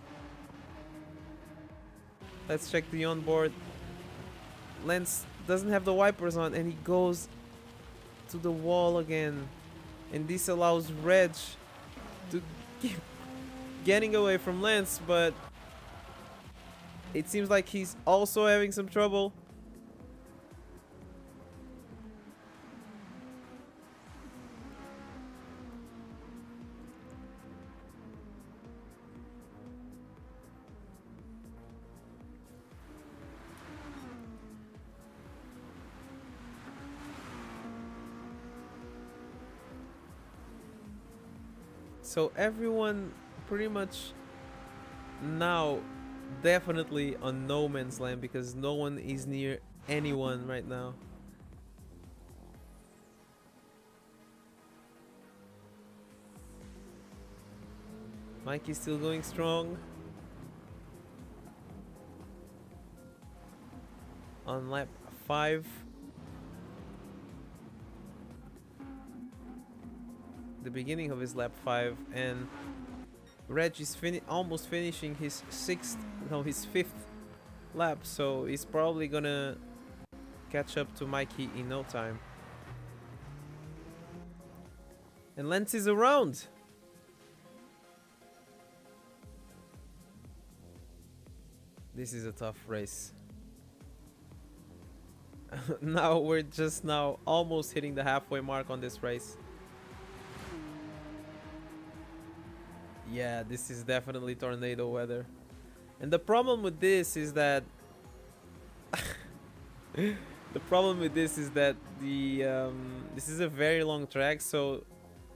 A: Let's check the onboard. Lance doesn't have the wipers on and he goes to the wall again. And this allows Reg to keep getting away from Lance, but it seems like he's also having some trouble. So everyone pretty much now definitely on no man's land because no one is near anyone right now. Mike is still going strong. On lap 5. The beginning of his lap 5, and Reg is almost finishing his his 5th lap, so he's probably gonna catch up to Mikey in no time. And Lance is around. This is a tough race. Now we're just now almost hitting the halfway mark on this race. Yeah, this is definitely tornado weather. And the problem with this is that the problem with this is that this is a very long track, so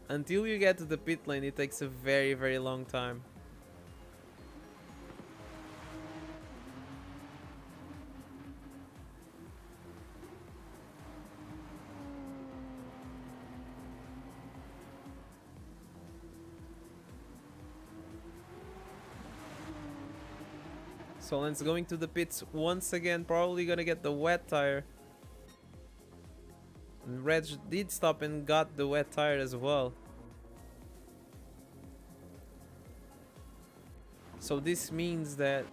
A: until you get to the pit lane it takes a very long time. So Lance going to the pits once again, probably gonna get the wet tire. And Reg did stop and got the wet tire as well. So this means that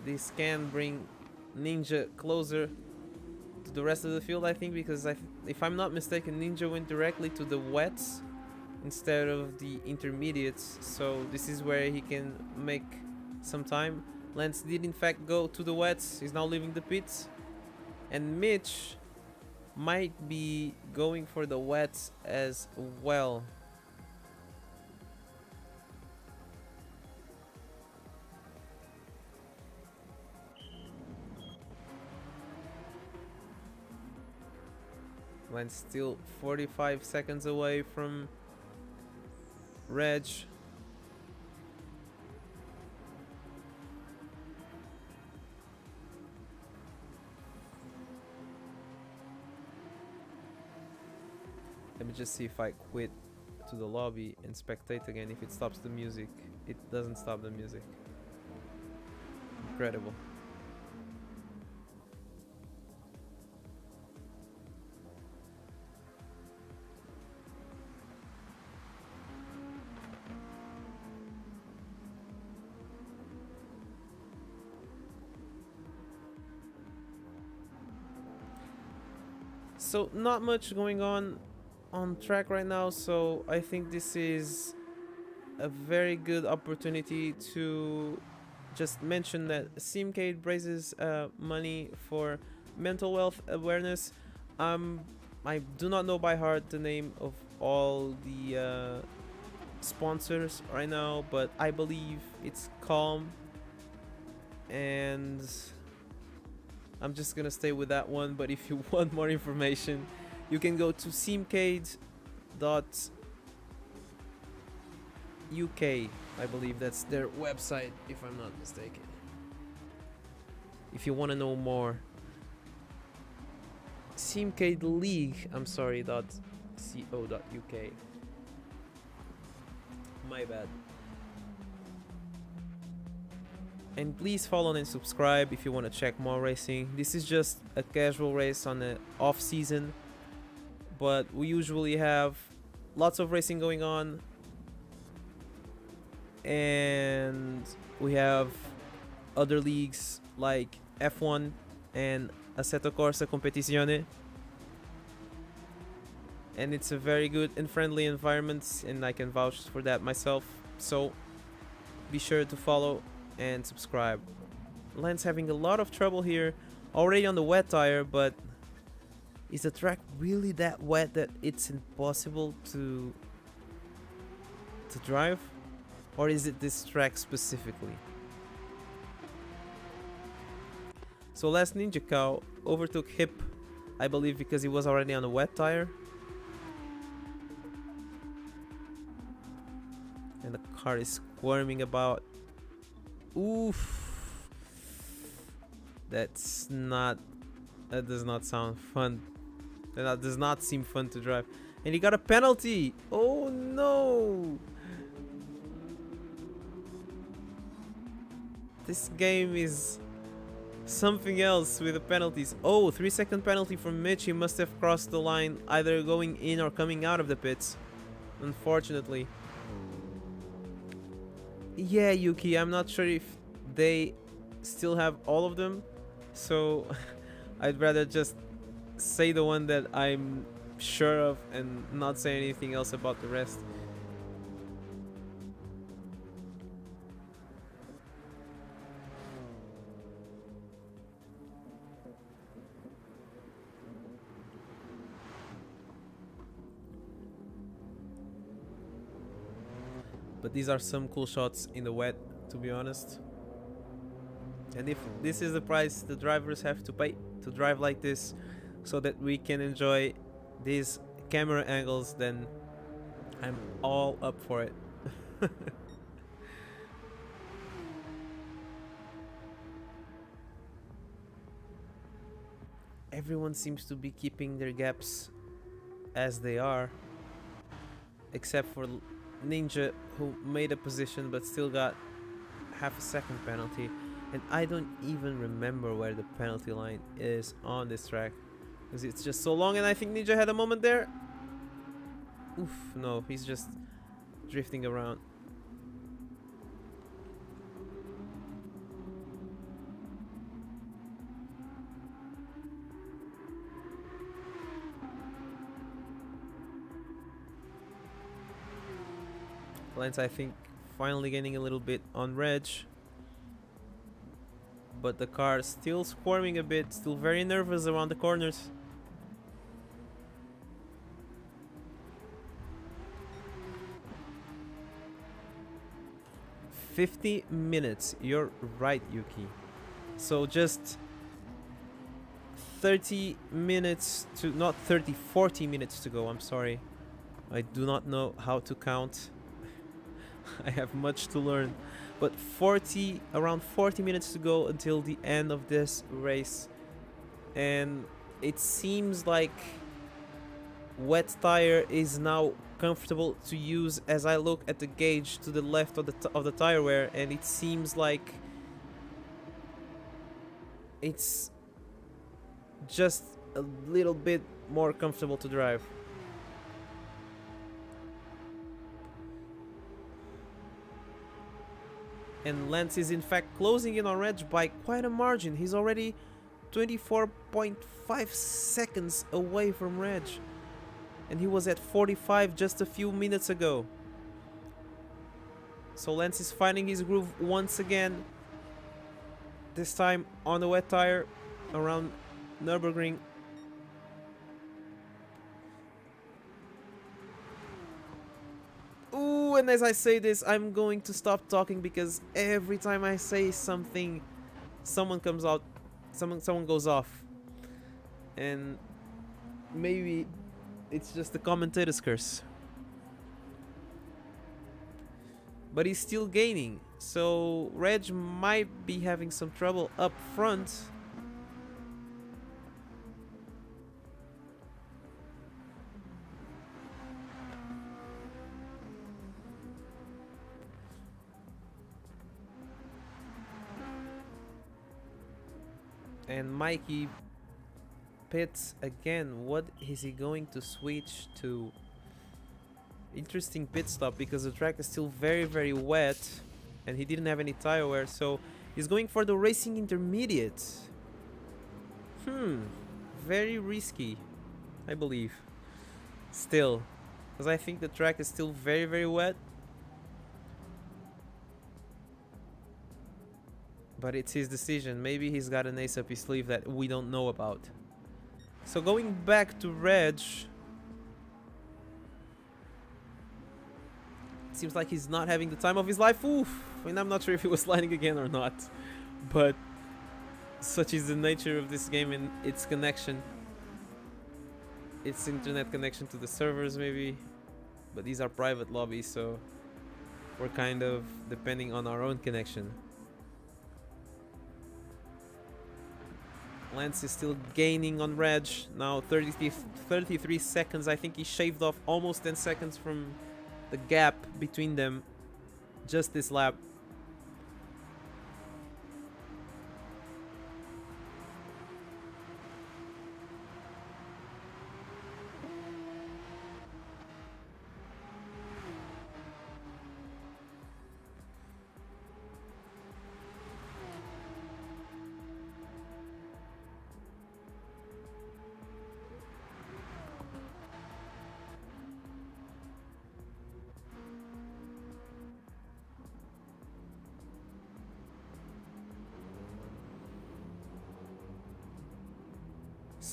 A: this can bring Ninja closer to the rest of the field, I think, because if I'm not mistaken, Ninja went directly to the wets instead of the intermediates. So this is where he can make some time. Lance did in fact go to the wets. He's now leaving the pits. And Mitch might be going for the wets as well. Lance still 45 seconds away from Reg. Let me just see if I quit to the lobby and spectate again, if it stops the music. It doesn't stop the music. Incredible. So not much going on track right now, so I think this is a very good opportunity to just mention that Simcade raises money for mental health awareness. I do not know by heart the name of all the sponsors right now, but I believe it's Calm, and I'm just gonna stay with that one. But if you want more information, you can go to simcade.uk. I believe that's their website, if I'm not mistaken. If you want to know more, Simcade League, I'm sorry, .co.uk. My bad. And please follow and subscribe if you want to check more racing. This is just a casual race on the off season, but we usually have lots of racing going on, and we have other leagues like F1 and Assetto Corsa Competizione, and it's a very good and friendly environment, and I can vouch for that myself. So be sure to follow and subscribe. Lance having a lot of trouble here, already on the wet tire, but is the track really that wet that it's impossible to drive? Or is it this track specifically? So last Ninja Cow overtook Hip, I believe because he was already on a wet tire. And the car is squirming about. Oof. That does not sound fun. That does not seem fun to drive. And he got a penalty. Oh no. This game is something else with the penalties. Oh, 3-second penalty from Mitch. He must have crossed the line either going in or coming out of the pits, unfortunately. Yeah, Yuki, I'm not sure if they still have all of them, so I'd rather just say the one that I'm sure of and not say anything else about the rest. But these are some cool shots in the wet, to be honest. And if this is the price the drivers have to pay to drive like this so that we can enjoy these camera angles, then I'm all up for it. Everyone seems to be keeping their gaps as they are, except for Ninja, who made a position but still got half a second penalty. And I don't even remember where the penalty line is on this track, because it's just so long. And I think Ninja had a moment there. Oof, no, he's just drifting around. Lance, I think, finally gaining a little bit on Reg. But the car still squirming a bit, still very nervous around the corners. "50 minutes, you're right, Yuki. So just 30 minutes to, not 30, 40 minutes to go, I'm sorry. I do not know how to count. I have much to learn. But around 40 minutes to go until the end of this race. And it seems like wet tire is now comfortable to use as I look at the gauge to the left of the tire wear, and it seems like it's just a little bit more comfortable to drive. And Lance is in fact closing in on Reg by quite a margin. He's already 24.5 seconds away from Reg. And he was at 45 just a few minutes ago. So Lance is finding his groove once again. This time on the wet tire around Nürburgring. Ooh, and as I say this, I'm going to stop talking, because every time I say something, someone comes out, someone goes off. And maybe it's just the commentator's curse. But he's still gaining, so Reg might be having some trouble up front. And Mikey pits again. What is he going to switch to? Interesting pit stop, because the track is still very, very wet and he didn't have any tire wear, so he's going for the racing intermediate. Very risky, I believe. Still, because I think the track is still very, very wet. But it's his decision. Maybe he's got an ace up his sleeve that we don't know about. So going back to Reg, seems like he's not having the time of his life. Oof! And I'm not sure if he was sliding again or not. But such is the nature of this game and its connection. Its internet connection to the servers, maybe. But these are private lobbies, so we're kind of depending on our own connection. Lance is still gaining on Reg. Now 33 seconds. I think he shaved off almost 10 seconds from the gap between them just this lap.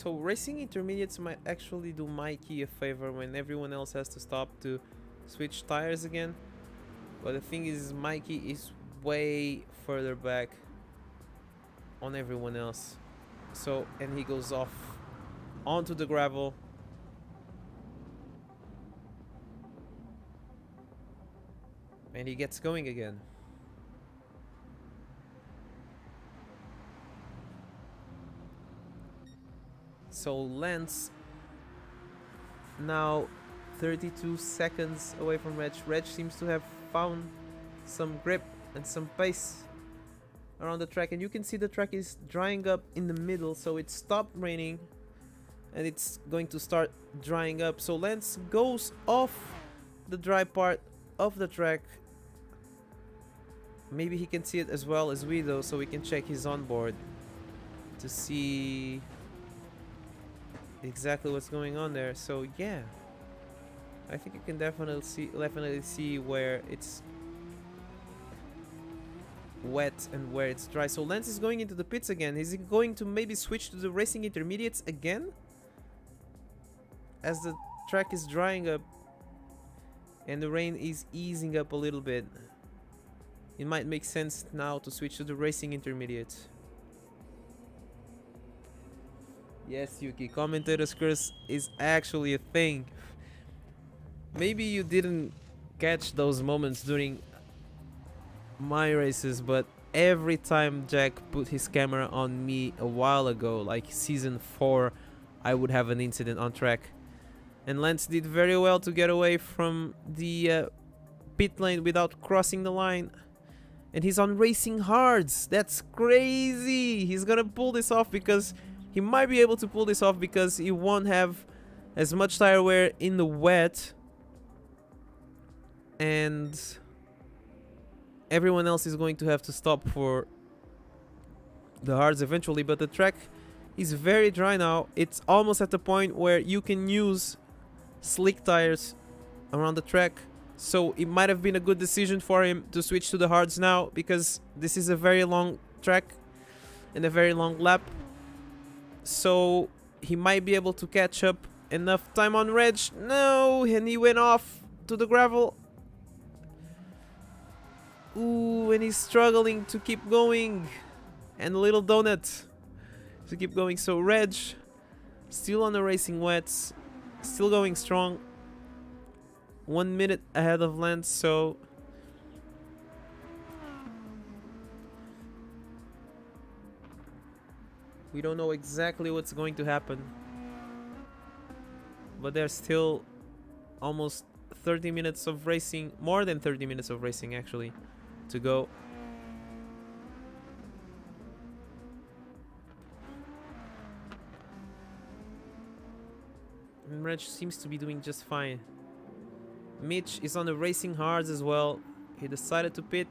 A: So racing intermediates might actually do Mikey a favor when everyone else has to stop to switch tires again. But the thing is, Mikey is way further back on everyone else. So, and he goes off onto the gravel. And he gets going again. So Lance now 32 seconds away from Reg. Reg seems to have found some grip and some pace around the track, and you can see the track is drying up in the middle, so it stopped raining and it's going to start drying up. So Lance goes off the dry part of the track. Maybe he can see it as well as we though, so we can check his onboard to see exactly what's going on there. So yeah, I think you can definitely see where it's wet and where it's dry. So Lance is going into the pits again. Is he going to maybe switch to the racing intermediates again as the track is drying up and the rain is easing up a little bit? It might make sense now to switch to the racing intermediates. Yes, Yuki, commentator's curse is actually a thing. Maybe you didn't catch those moments during my races, but every time Jack put his camera on me a while ago, like season 4, I would have an incident on track. And Lance did very well to get away from the pit lane without crossing the line. And he's on racing hards. That's crazy. He's gonna pull this off, because he might be able to pull this off because he won't have as much tire wear in the wet. And everyone else is going to have to stop for the hards eventually. But the track is very dry now. It's almost at the point where you can use slick tires around the track. So it might have been a good decision for him to switch to the hards now, because this is a very long track and a very long lap. So he might be able to catch up enough time on Reg. No, and he went off to the gravel. Ooh, and he's struggling to keep going. And Little Donut to keep going. So Reg still on the racing wets, still going strong. 1 minute ahead of Lance, so we don't know exactly what's going to happen. But there's still almost 30 minutes of racing, more than 30 minutes of racing actually, to go. And Reg seems to be doing just fine. Mitch is on the racing hards as well. He decided to pit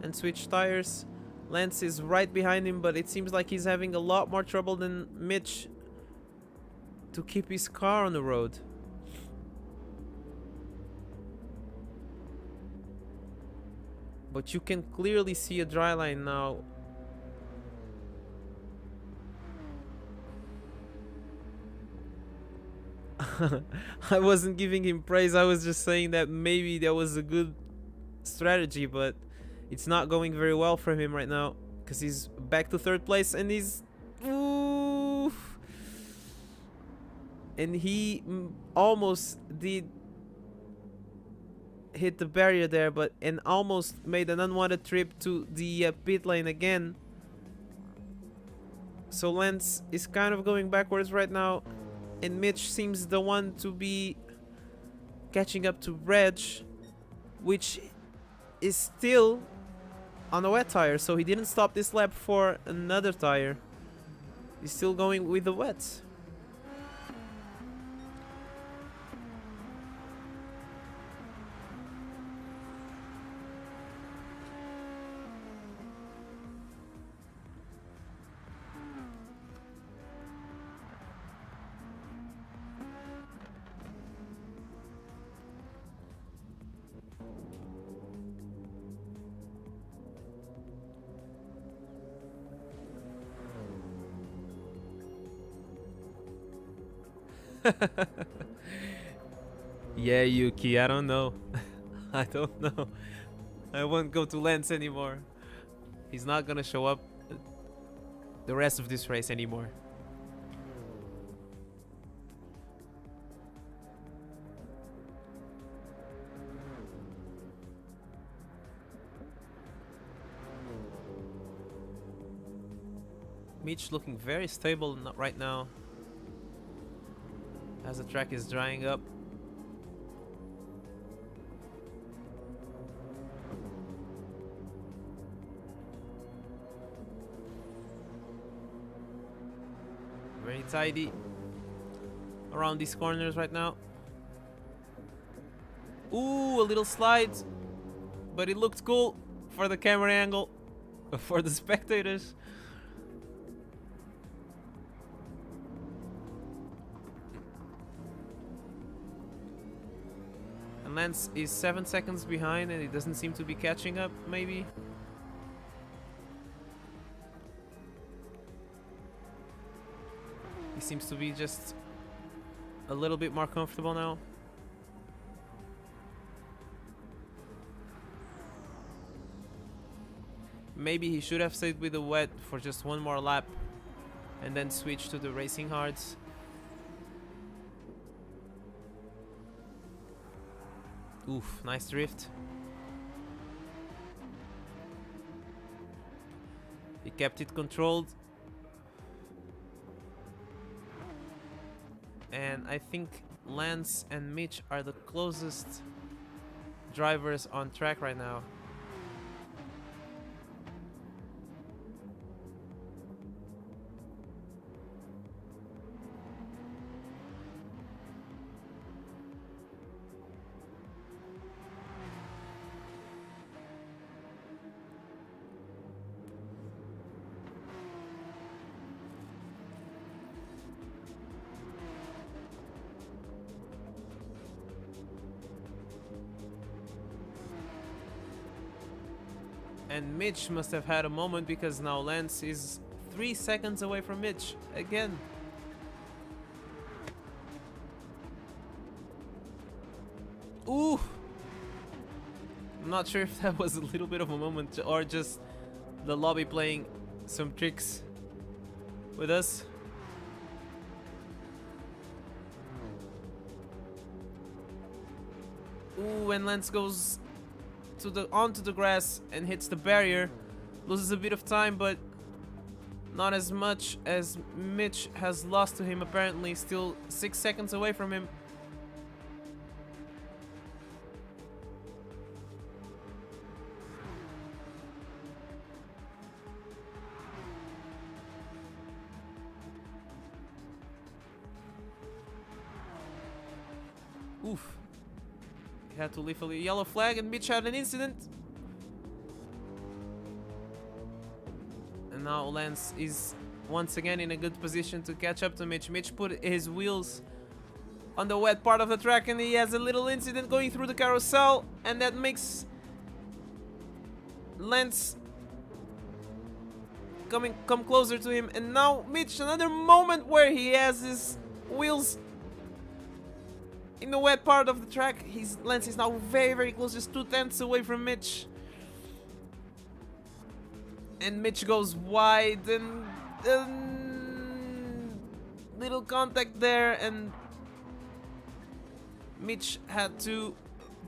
A: and switch tires. Lance is right behind him, but it seems like he's having a lot more trouble than Mitch to keep his car on the road. But you can clearly see a dry line now. I wasn't giving him praise, I was just saying that maybe that was a good strategy, but it's not going very well for him right now, because he's back to 3rd place and he's... Ooh, and he almost did hit the barrier there, but and almost made an unwanted trip to the pit lane again. So Lance is kind of going backwards right now, and Mitch seems the one to be catching up to Reg, which is still on a wet tire, so he didn't stop this lap for another tire. He's still going with the wets. Yeah, Yuki, I don't know. I don't know. I won't go to Lance anymore. He's not gonna show up the rest of this race anymore. Mitch looking very stable right now as the track is drying up. Very tidy around these corners right now. Ooh, a little slide, but it looked cool for the camera angle, for the spectators. And Lance is 7 seconds behind and he doesn't seem to be catching up, maybe. He seems to be just a little bit more comfortable now. Maybe he should have stayed with the wet for just one more lap and then switch to the racing hards. Oof, nice drift. He kept it controlled. And I think Lance and Mitch are the closest drivers on track right now. And Mitch must have had a moment because now Lance is 3 seconds away from Mitch again. Ooh! I'm not sure if that was a little bit of a moment or just the lobby playing some tricks with us. Ooh, and Lance goes onto the grass and hits the barrier, loses a bit of time, but not as much as Mitch has lost to him apparently. Still 6 seconds away from him. Oof. He had to leave a yellow flag and Mitch had an incident. And now Lance is once again in a good position to catch up to Mitch. Mitch put his wheels on the wet part of the track and he has a little incident going through the carousel, and that makes Lance come closer to him. And now Mitch, another moment where he has his wheels in the wet part of the track. Lance is now very close, just 2/10 away from Mitch. And Mitch goes wide and little contact there, and Mitch had to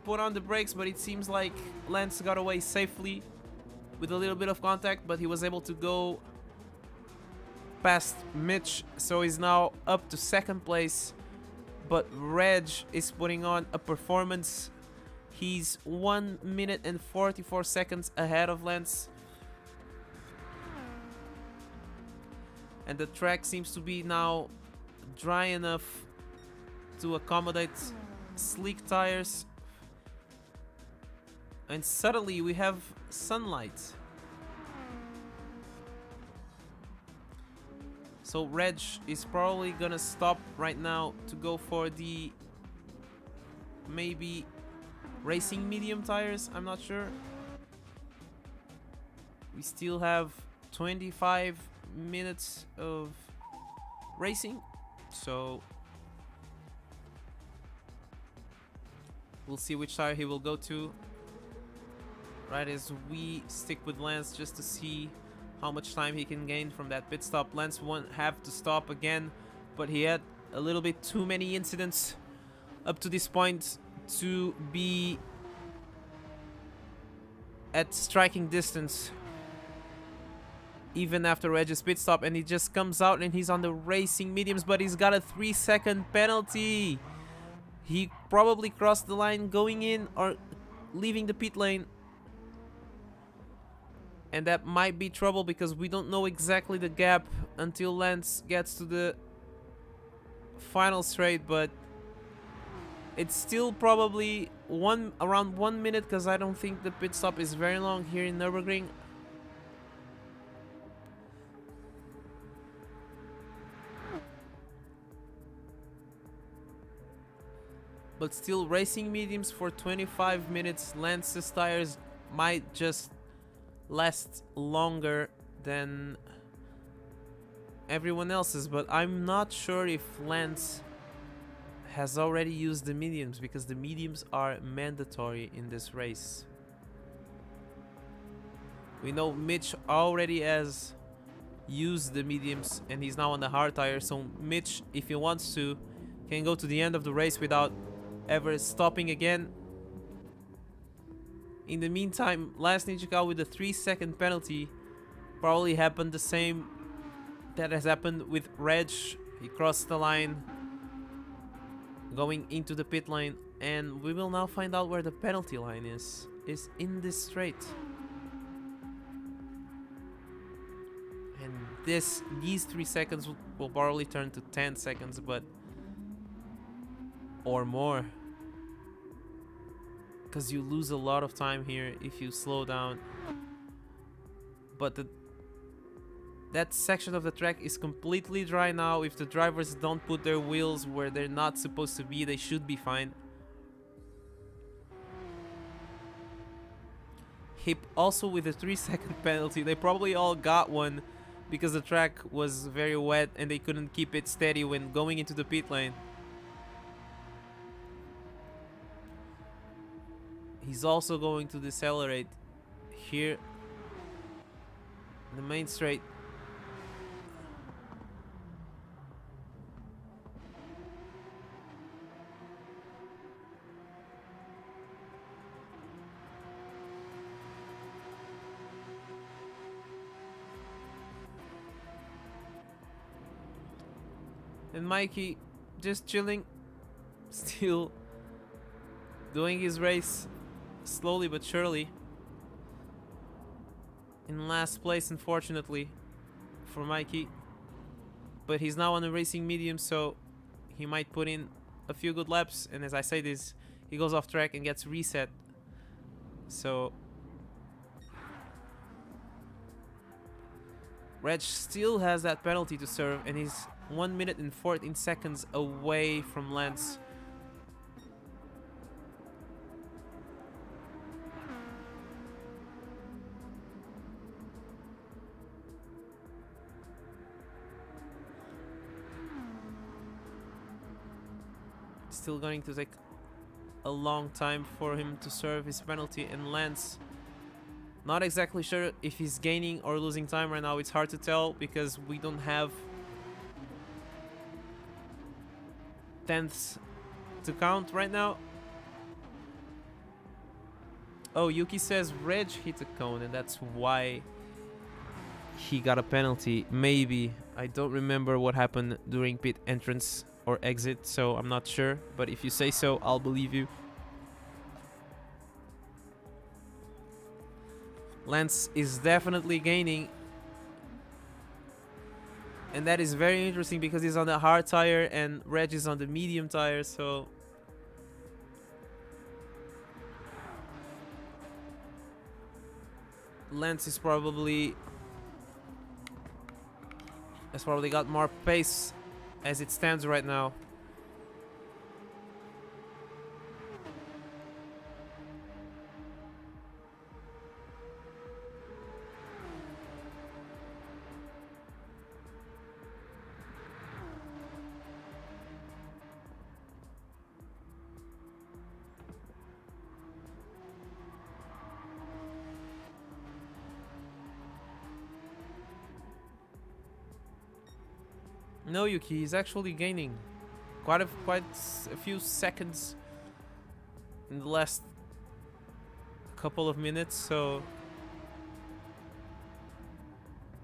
A: put on the brakes, but it seems like Lance got away safely with a little bit of contact, but he was able to go past Mitch, so he's now up to second place. But Reg is putting on a performance. He's 1 minute and 44 seconds ahead of Lance. And the track seems to be now dry enough to accommodate slick tires. And suddenly we have sunlight. So Reg is probably gonna stop right now to go for the maybe racing medium tires. I'm not sure. We still have 25 minutes of racing, so we'll see which tire he will go to. right as we stick with Lance just to see how much time he can gain from that pit stop. Lance won't have to stop again, but he had a little bit too many incidents up to this point to be at striking distance even after Reg's pit stop, and he just comes out and he's on the racing mediums, but he's got a 3-second penalty. He probably crossed the line going in or leaving the pit lane, and that might be trouble because we don't know exactly the gap until Lance gets to the final straight, but it's still probably around 1 minute because I don't think the pit stop is very long here in Nürburgring. But still, racing mediums for 25 minutes. Lance's tires might just last longer than everyone else's, but I'm not sure if Lance has already used the mediums, because the mediums are mandatory in this race. We know Mitch already has used the mediums and he's now on the hard tire, so Mitch, if he wants to, can go to the end of the race without ever stopping again. In the meantime, last Ninja Cow with a 3-second penalty probably happened the same that has happened with Reg. He crossed the line going into the pit lane, and we will now find out where the penalty line is in this straight. And these 3 seconds will probably turn to 10 seconds, but or more, because you lose a lot of time here if you slow down. But that section of the track is completely dry now. If the drivers don't put their wheels where they're not supposed to be, they should be fine. Hip also with a 3-second penalty. They probably all got one because the track was very wet and they couldn't keep it steady when going into the pit lane. He's also going to decelerate here in the main straight. And Mikey just chilling, still doing his race slowly but surely. In last place, unfortunately, for Mikey. But he's now on a racing medium, so he might put in a few good laps. And as I say this, he goes off track and gets reset. So Reg still has that penalty to serve, and he's 1 minute and 14 seconds away from Lance. Still going to take a long time for him to serve his penalty, and Lance, not exactly sure if he's gaining or losing time right now. It's hard to tell because we don't have tenths to count right now. Oh, Yuki says Reg hit a cone and that's why he got a penalty. Maybe. I don't remember what happened during pit entrance or exit, so I'm not sure. But if you say so, I'll believe you. Lance is definitely gaining. And that is very interesting because he's on the hard tire and Reg is on the medium tire, so Lance is probably has probably got more pace as it stands right now. No, Yuki, he's actually gaining quite a few seconds in the last couple of minutes, so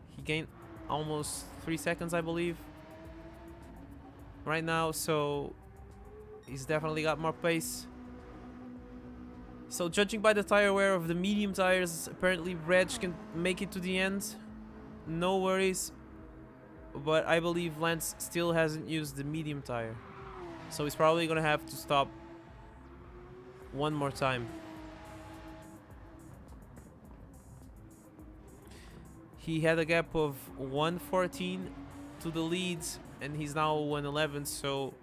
A: he gained almost 3 seconds, I believe, right now, so he's definitely got more pace. So judging by the tire wear of the medium tires, apparently Reg can make it to the end, no worries, but I believe Lance still hasn't used the medium tire, so he's probably gonna have to stop one more time. He had a gap of 114 to the leads, and he's now 111, so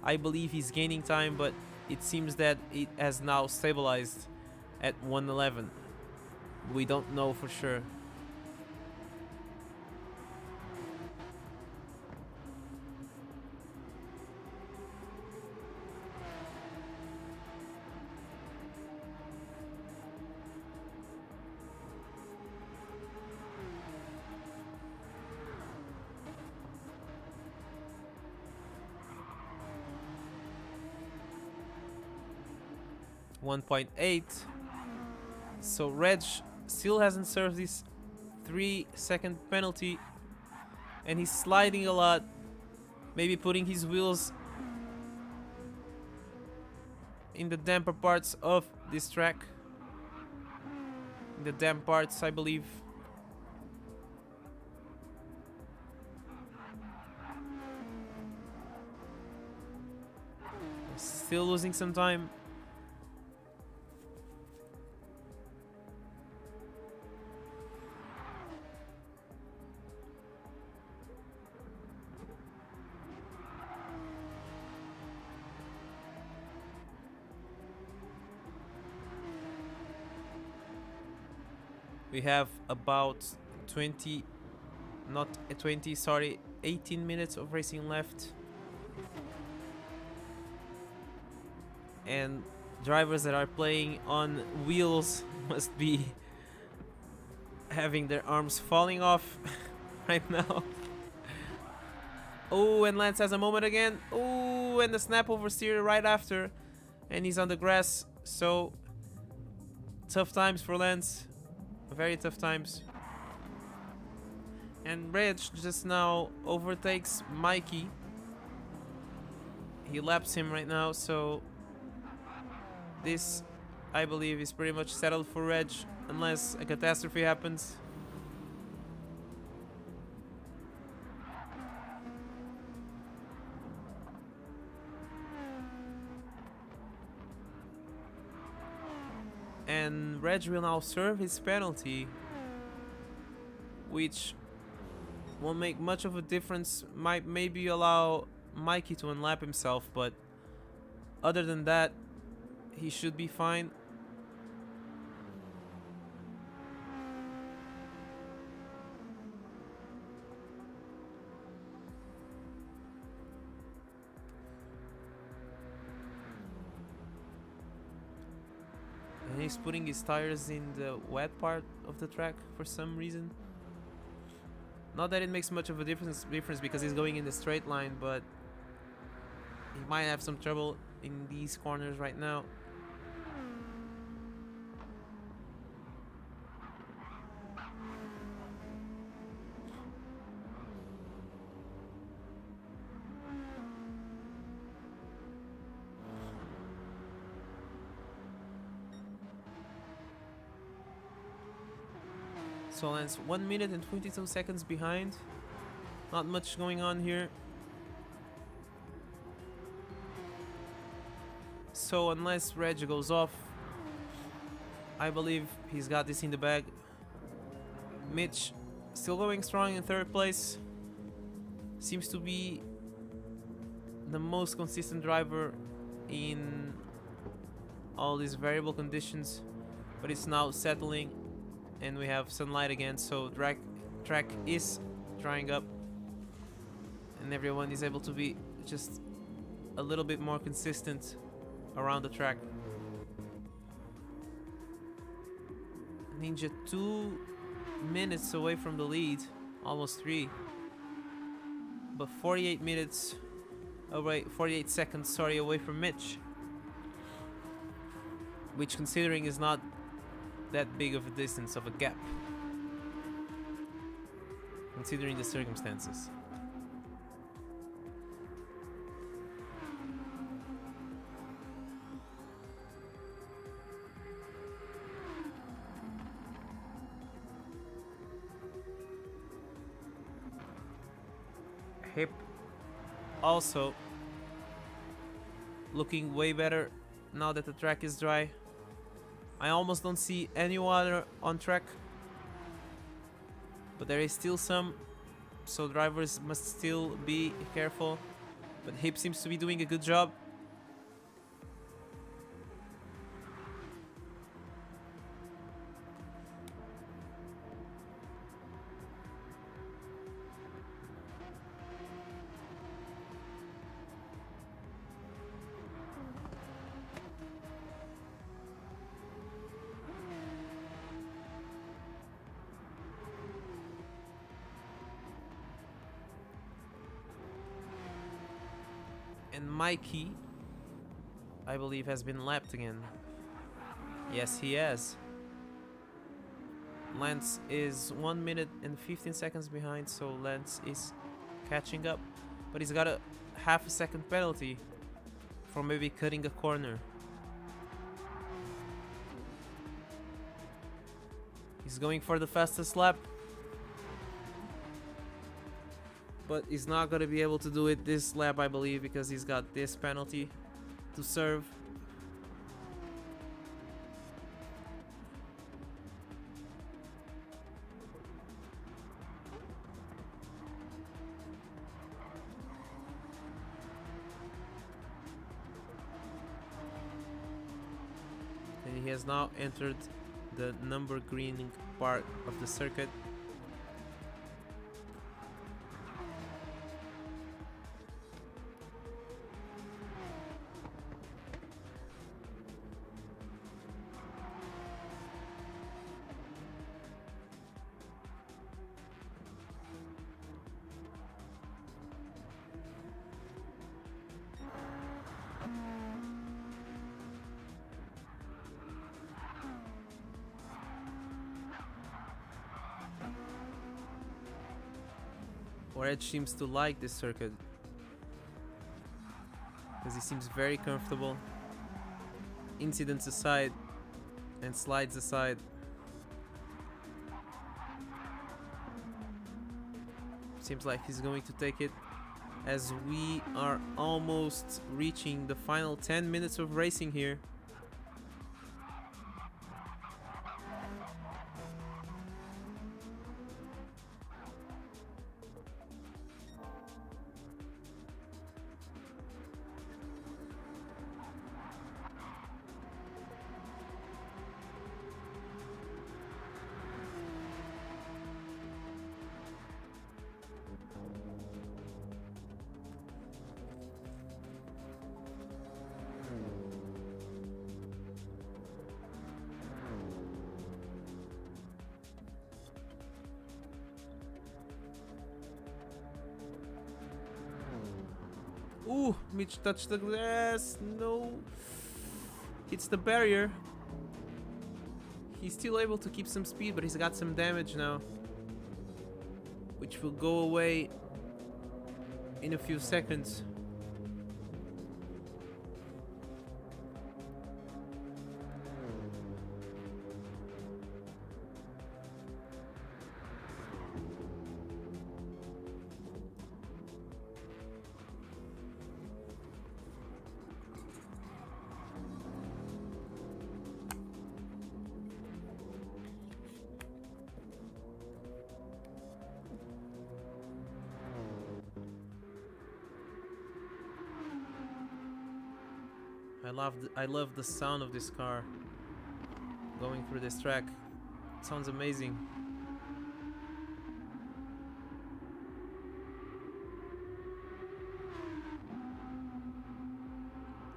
A: I believe he's gaining time, but it seems that it has now stabilized at 111. We don't know for sure. .8. So Reg still hasn't served this 3-second penalty, and he's sliding a lot, maybe putting his wheels in the damper parts of this track. In the damp parts, I believe. Still losing some time. We have about 20, not 20, sorry, 18 minutes of racing left. And drivers that are playing on wheels must be having their arms falling off right now. Oh, and Lance has a moment again. Oh, and the snap oversteer right after. And he's on the grass, so tough times for Lance. Very tough times. And Reg just now overtakes Mikey. He laps him right now, so this, I believe, is pretty much settled for Reg unless a catastrophe happens. And Reg will now serve his penalty, which won't make much of a difference. Might maybe allow Mikey to unlap himself, but other than that, he should be fine. And he's putting his tires in the wet part of the track for some reason. Not that it makes much of a difference because he's going in the straight line, but he might have some trouble in these corners right now. So Lance 1 minute and 22 seconds behind. Not much going on here. So unless Reg goes off, I believe he's got this in the bag. Mitch still going strong in third place. Seems to be the most consistent driver in all these variable conditions, but it's now settling. And we have sunlight again, so track is drying up, and everyone is able to be just a little bit more consistent around the track. Ninja 2 minutes away from the lead, almost 3. but 48 minutes, oh wait, 48 seconds, sorry, away from Mitch. Which, considering, is not that big of a distance of a gap, considering the circumstances. Hip also looking way better now that the track is dry. I almost don't see any water on track, but there is still some, so drivers must still be careful. But Hip seems to be doing a good job. And Mikey, I believe, has been lapped again. Yes, he has. Lance is 1 minute and 15 seconds behind, so Lance is catching up. But he's got a half a second penalty for maybe cutting a corner. He's going for the fastest lap, but he's not going to be able to do it this lap, I believe, because he's got this penalty to serve. And he has now entered the number greening part of the circuit. Edge seems to like this circuit because he seems very comfortable. Incidents aside and slides aside, seems like he's going to take it, as we are almost reaching the final 10 minutes of racing here. Ooh, Mitch touched the glass. No. Hits the barrier. He's still able to keep some speed, but he's got some damage now, which will go away in a few seconds. I love the sound of this car going through this track. It sounds amazing.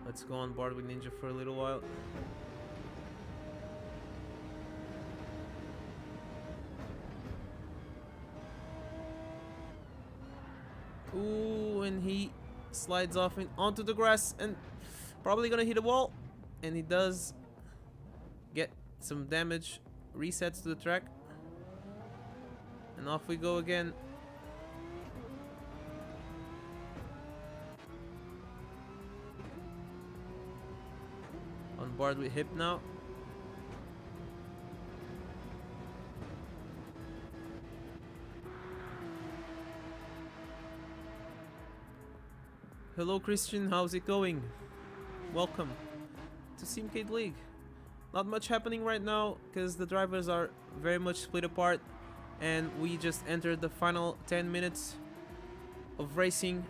A: Let's go on board with Ninja for a little while. Ooh, and he slides off onto the grass and probably gonna hit a wall. And he does get some damage. Resets to the track. And off we go again. On board with Hip now. Hello Christian, how's it going? Welcome to Simcade League. Not much happening right now because the drivers are very much split apart and we just entered the final 10 minutes of racing.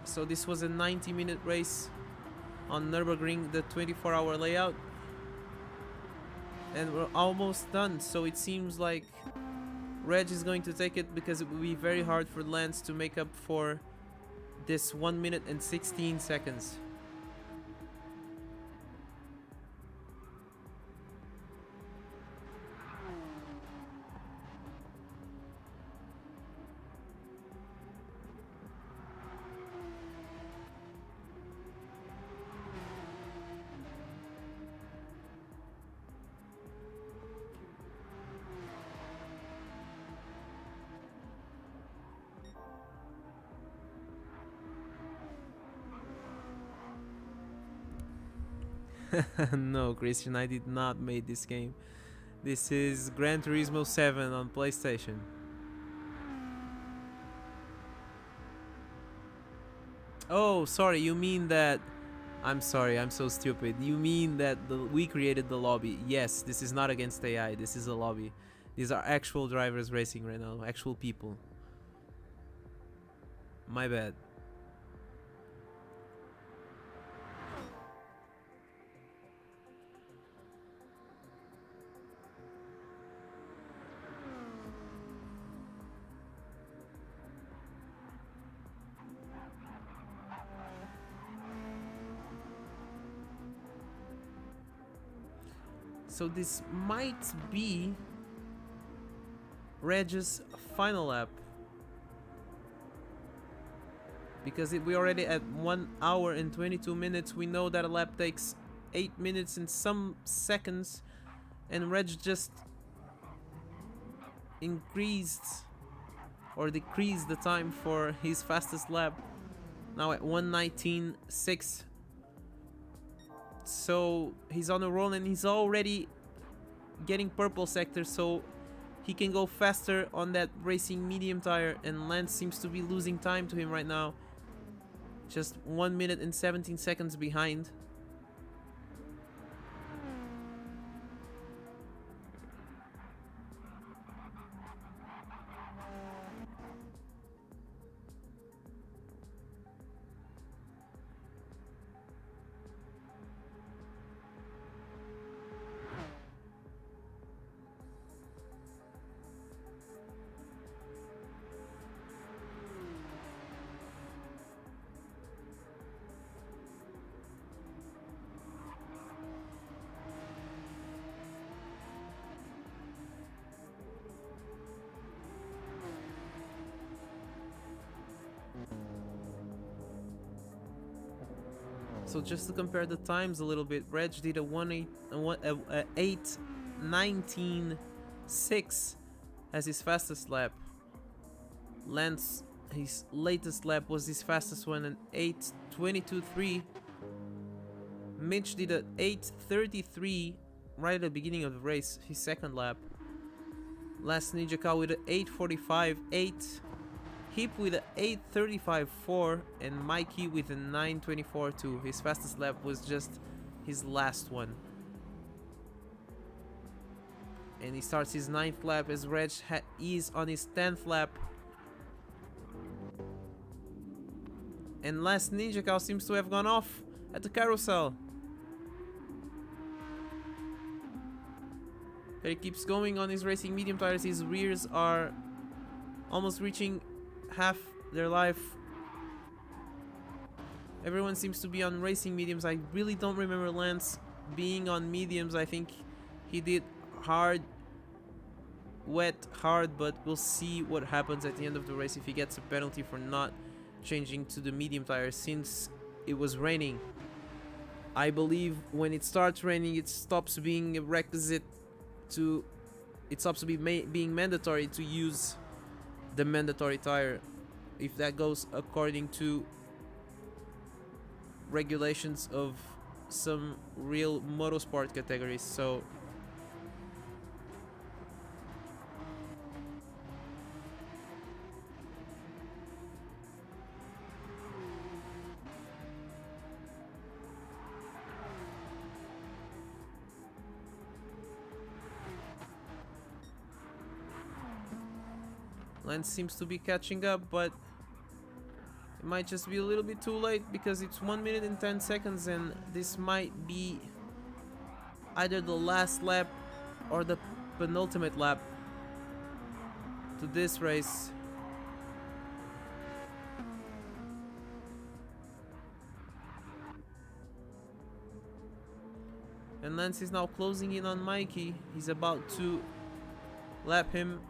A: So this was a 90-minute race on Nürburgring, the 24-hour layout. And we're almost done, so it seems like Reg is going to take it because it will be very hard for Lance to make up for this 1 minute and 16 seconds. No, Christian, I did not make this game. This is Gran Turismo 7 on PlayStation. Oh, sorry, you mean that... I'm sorry, I'm so stupid. You mean that we created the lobby. Yes, this is not against AI, this is a lobby. These are actual drivers racing right now, actual people. My bad. So this might be Reg's final lap, because we already at 1 hour and 22 minutes. We know that a lap takes 8 minutes and some seconds, and Reg just increased or decreased the time for his fastest lap, now at 1:19.6. So he's on a roll and he's already getting purple sector, so he can go faster on that racing medium tire, and Lance seems to be losing time to him right now, just 1 minute and 17 seconds behind. So just to compare the times a little bit, Reg did a 8:19.6 as his fastest lap. Lance, his latest lap was his fastest one, an 8:22.3. Mitch did a 8:33 right at the beginning of the race, his second lap. Last Ninja Cow with an 8:45.8. Hip with an 8:35.4, and Mikey with a 9:24.2. His fastest lap was just his last one. And he starts his 9th lap as Reg is on his 10th lap. And last Ninja Cow seems to have gone off at the carousel. But he keeps going on his racing medium tires. His rears are almost reaching half their life. Everyone seems to be on racing mediums. I really don't remember Lance being on mediums. I think he did hard, wet, hard, but we'll see what happens at the end of the race if he gets a penalty for not changing to the medium tire since it was raining. I believe when it starts raining, it stops being a requisite to... It stops to be being mandatory to use the mandatory tire, if that goes according to regulations of some real motorsport categories. So Lance seems to be catching up, but it might just be a little bit too late because it's 1 minute and 10 seconds, and this might be either the last lap or the penultimate lap to this race. And Lance is now closing in on Mikey. He's about to lap him.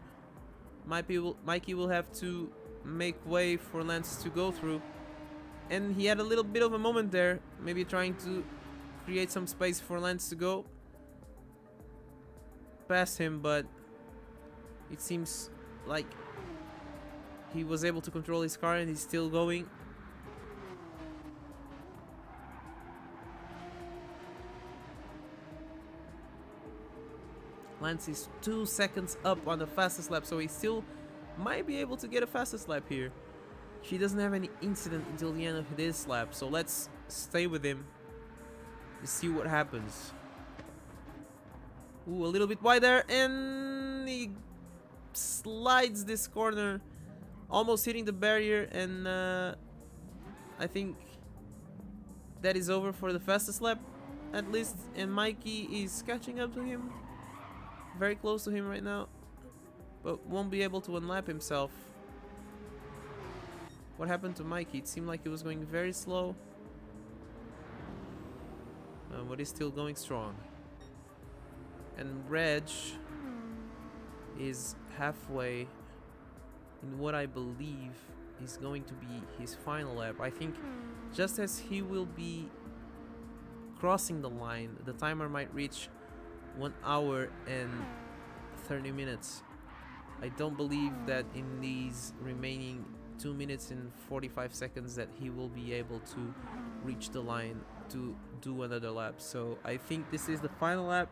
A: Mikey will have to make way for Lance to go through. And he had a little bit of a moment there, maybe trying to create some space for Lance to go past him, but it seems like he was able to control his car and he's still going. Lance is 2 seconds up on the fastest lap, so he still might be able to get a fastest lap here. He doesn't have any incident until the end of this lap, so let's stay with him to see what happens. Ooh, a little bit wide there, and he slides this corner, almost hitting the barrier, and I think that is over for the fastest lap, at least, and Mikey is catching up to him. Very close to him right now, but won't be able to unlap himself. What happened to Mikey? It seemed like he was going very slow, but he's still going strong. And Reg is halfway in what I believe is going to be his final lap. I think just as he will be crossing the line, the timer might reach 1 hour and 30 minutes. I don't believe that in these remaining 2 minutes and 45 seconds that he will be able to reach the line to do another lap. So I think this is the final lap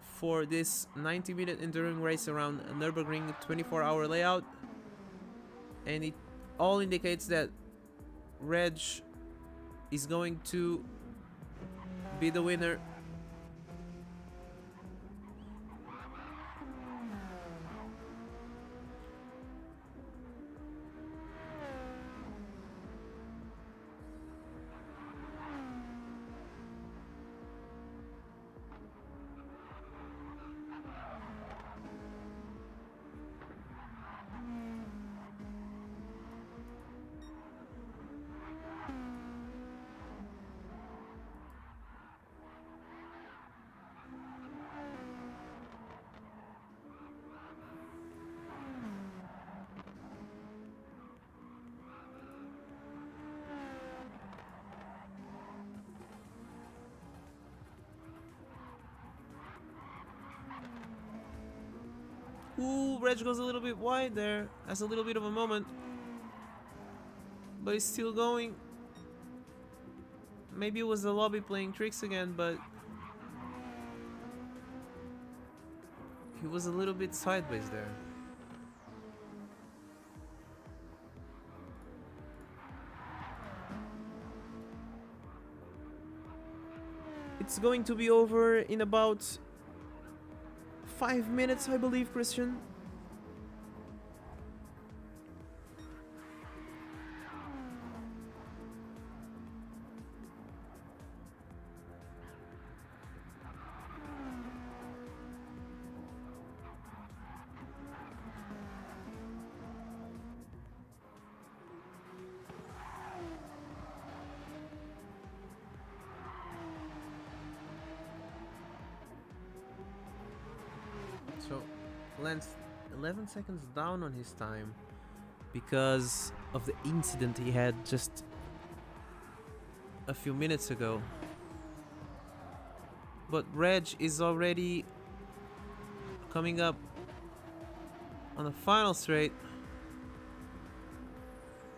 A: for this 90-minute enduring race around Nürburgring 24-hour layout, and it all indicates that Reg is going to be the winner. Ooh, Reg goes a little bit wide there. That's a little bit of a moment, but he's still going. Maybe it was the lobby playing tricks again, but he was a little bit sideways there. It's going to be over in about 5 minutes, I believe, Christian. So Lance 11 seconds down on his time. because of the incident he had just a few minutes ago. But Reg is already coming up on the final straight.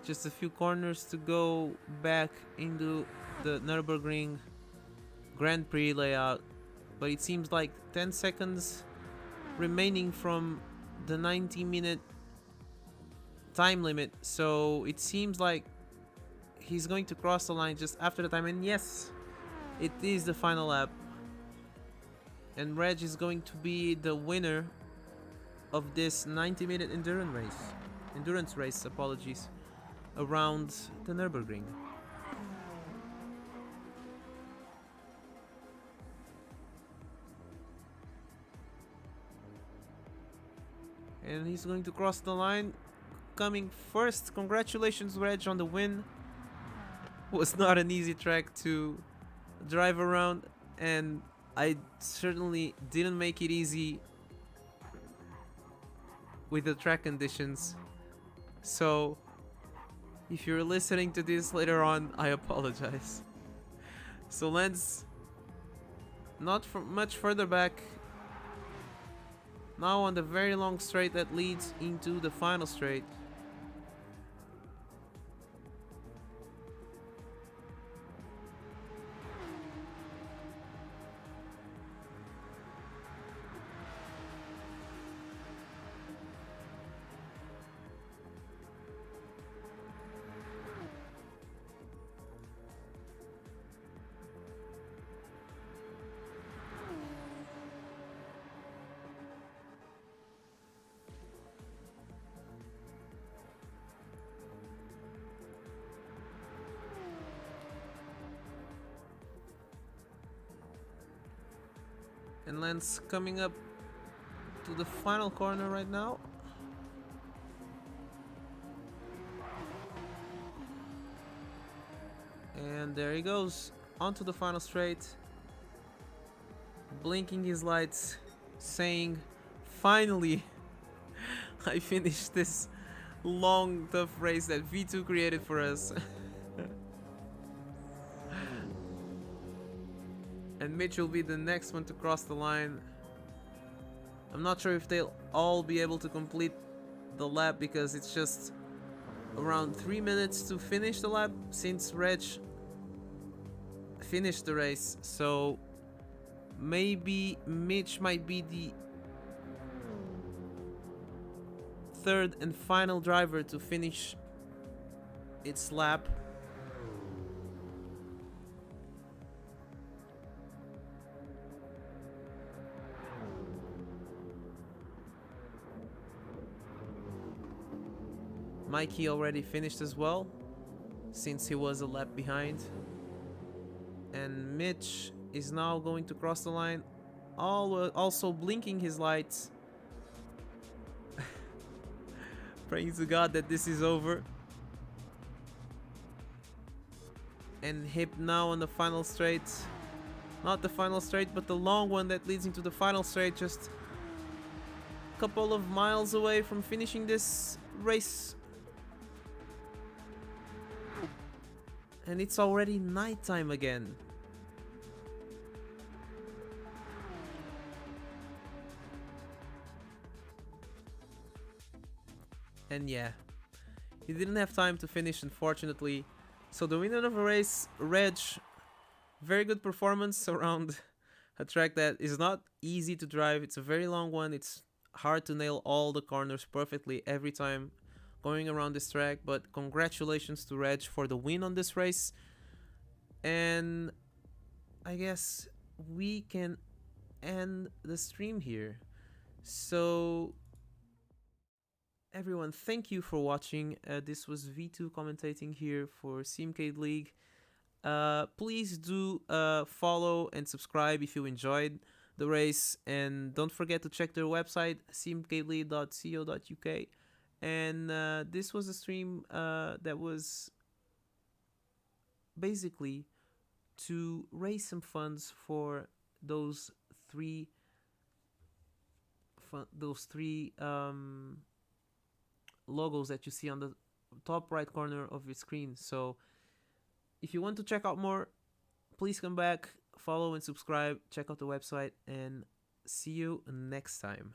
A: Just a few corners to go back into the Nürburgring Grand Prix layout. But it seems like 10 seconds remaining from the 90-minute time limit. So it seems like he's going to cross the line just after the time. And yes, it is the final lap. And Reg is going to be the winner of this 90-minute endurance race, apologies, around the Nürburgring. And he's going to cross the line, coming first. Congratulations, Reg, on the win. Was not an easy track to drive around, and I certainly didn't make it easy with the track conditions. So if you're listening to this later on, I apologize. So Lance, not from much further back, now on the very long straight that leads into the final straight. And Lance coming up to the final corner right now. And there he goes, onto the final straight, blinking his lights, saying, finally, I finished this long, tough race that V2 created for us. And Mitch will be the next one to cross the line. I'm not sure if they'll all be able to complete the lap, because it's just around 3 minutes to finish the lap since Reg finished the race. So maybe Mitch might be the third and final driver to finish its lap. Mikey already finished as well, since he was a lap behind. And Mitch is now going to cross the line, also blinking his lights. Praying to God that this is over. And Hip now on the final straight. Not the final straight, but the long one that leads into the final straight, just a couple of miles away from finishing this race. And it's already nighttime again. And yeah, he didn't have time to finish, unfortunately. So the winner of the race, Reg, very good performance around a track that is not easy to drive. It's a very long one. It's hard to nail all the corners perfectly every time going around this track, but congratulations to Reg for the win on this race. And I guess we can end the stream here. So everyone, thank you for watching. This was V2 commentating here for Simcade League. Please do follow and subscribe if you enjoyed the race, and don't forget to check their website, simcadeleague.co.uk. And this was a stream that was basically to raise some funds for those three logos that you see on the top right corner of your screen. So if you want to check out more, please come back, follow and subscribe, check out the website, and see you next time.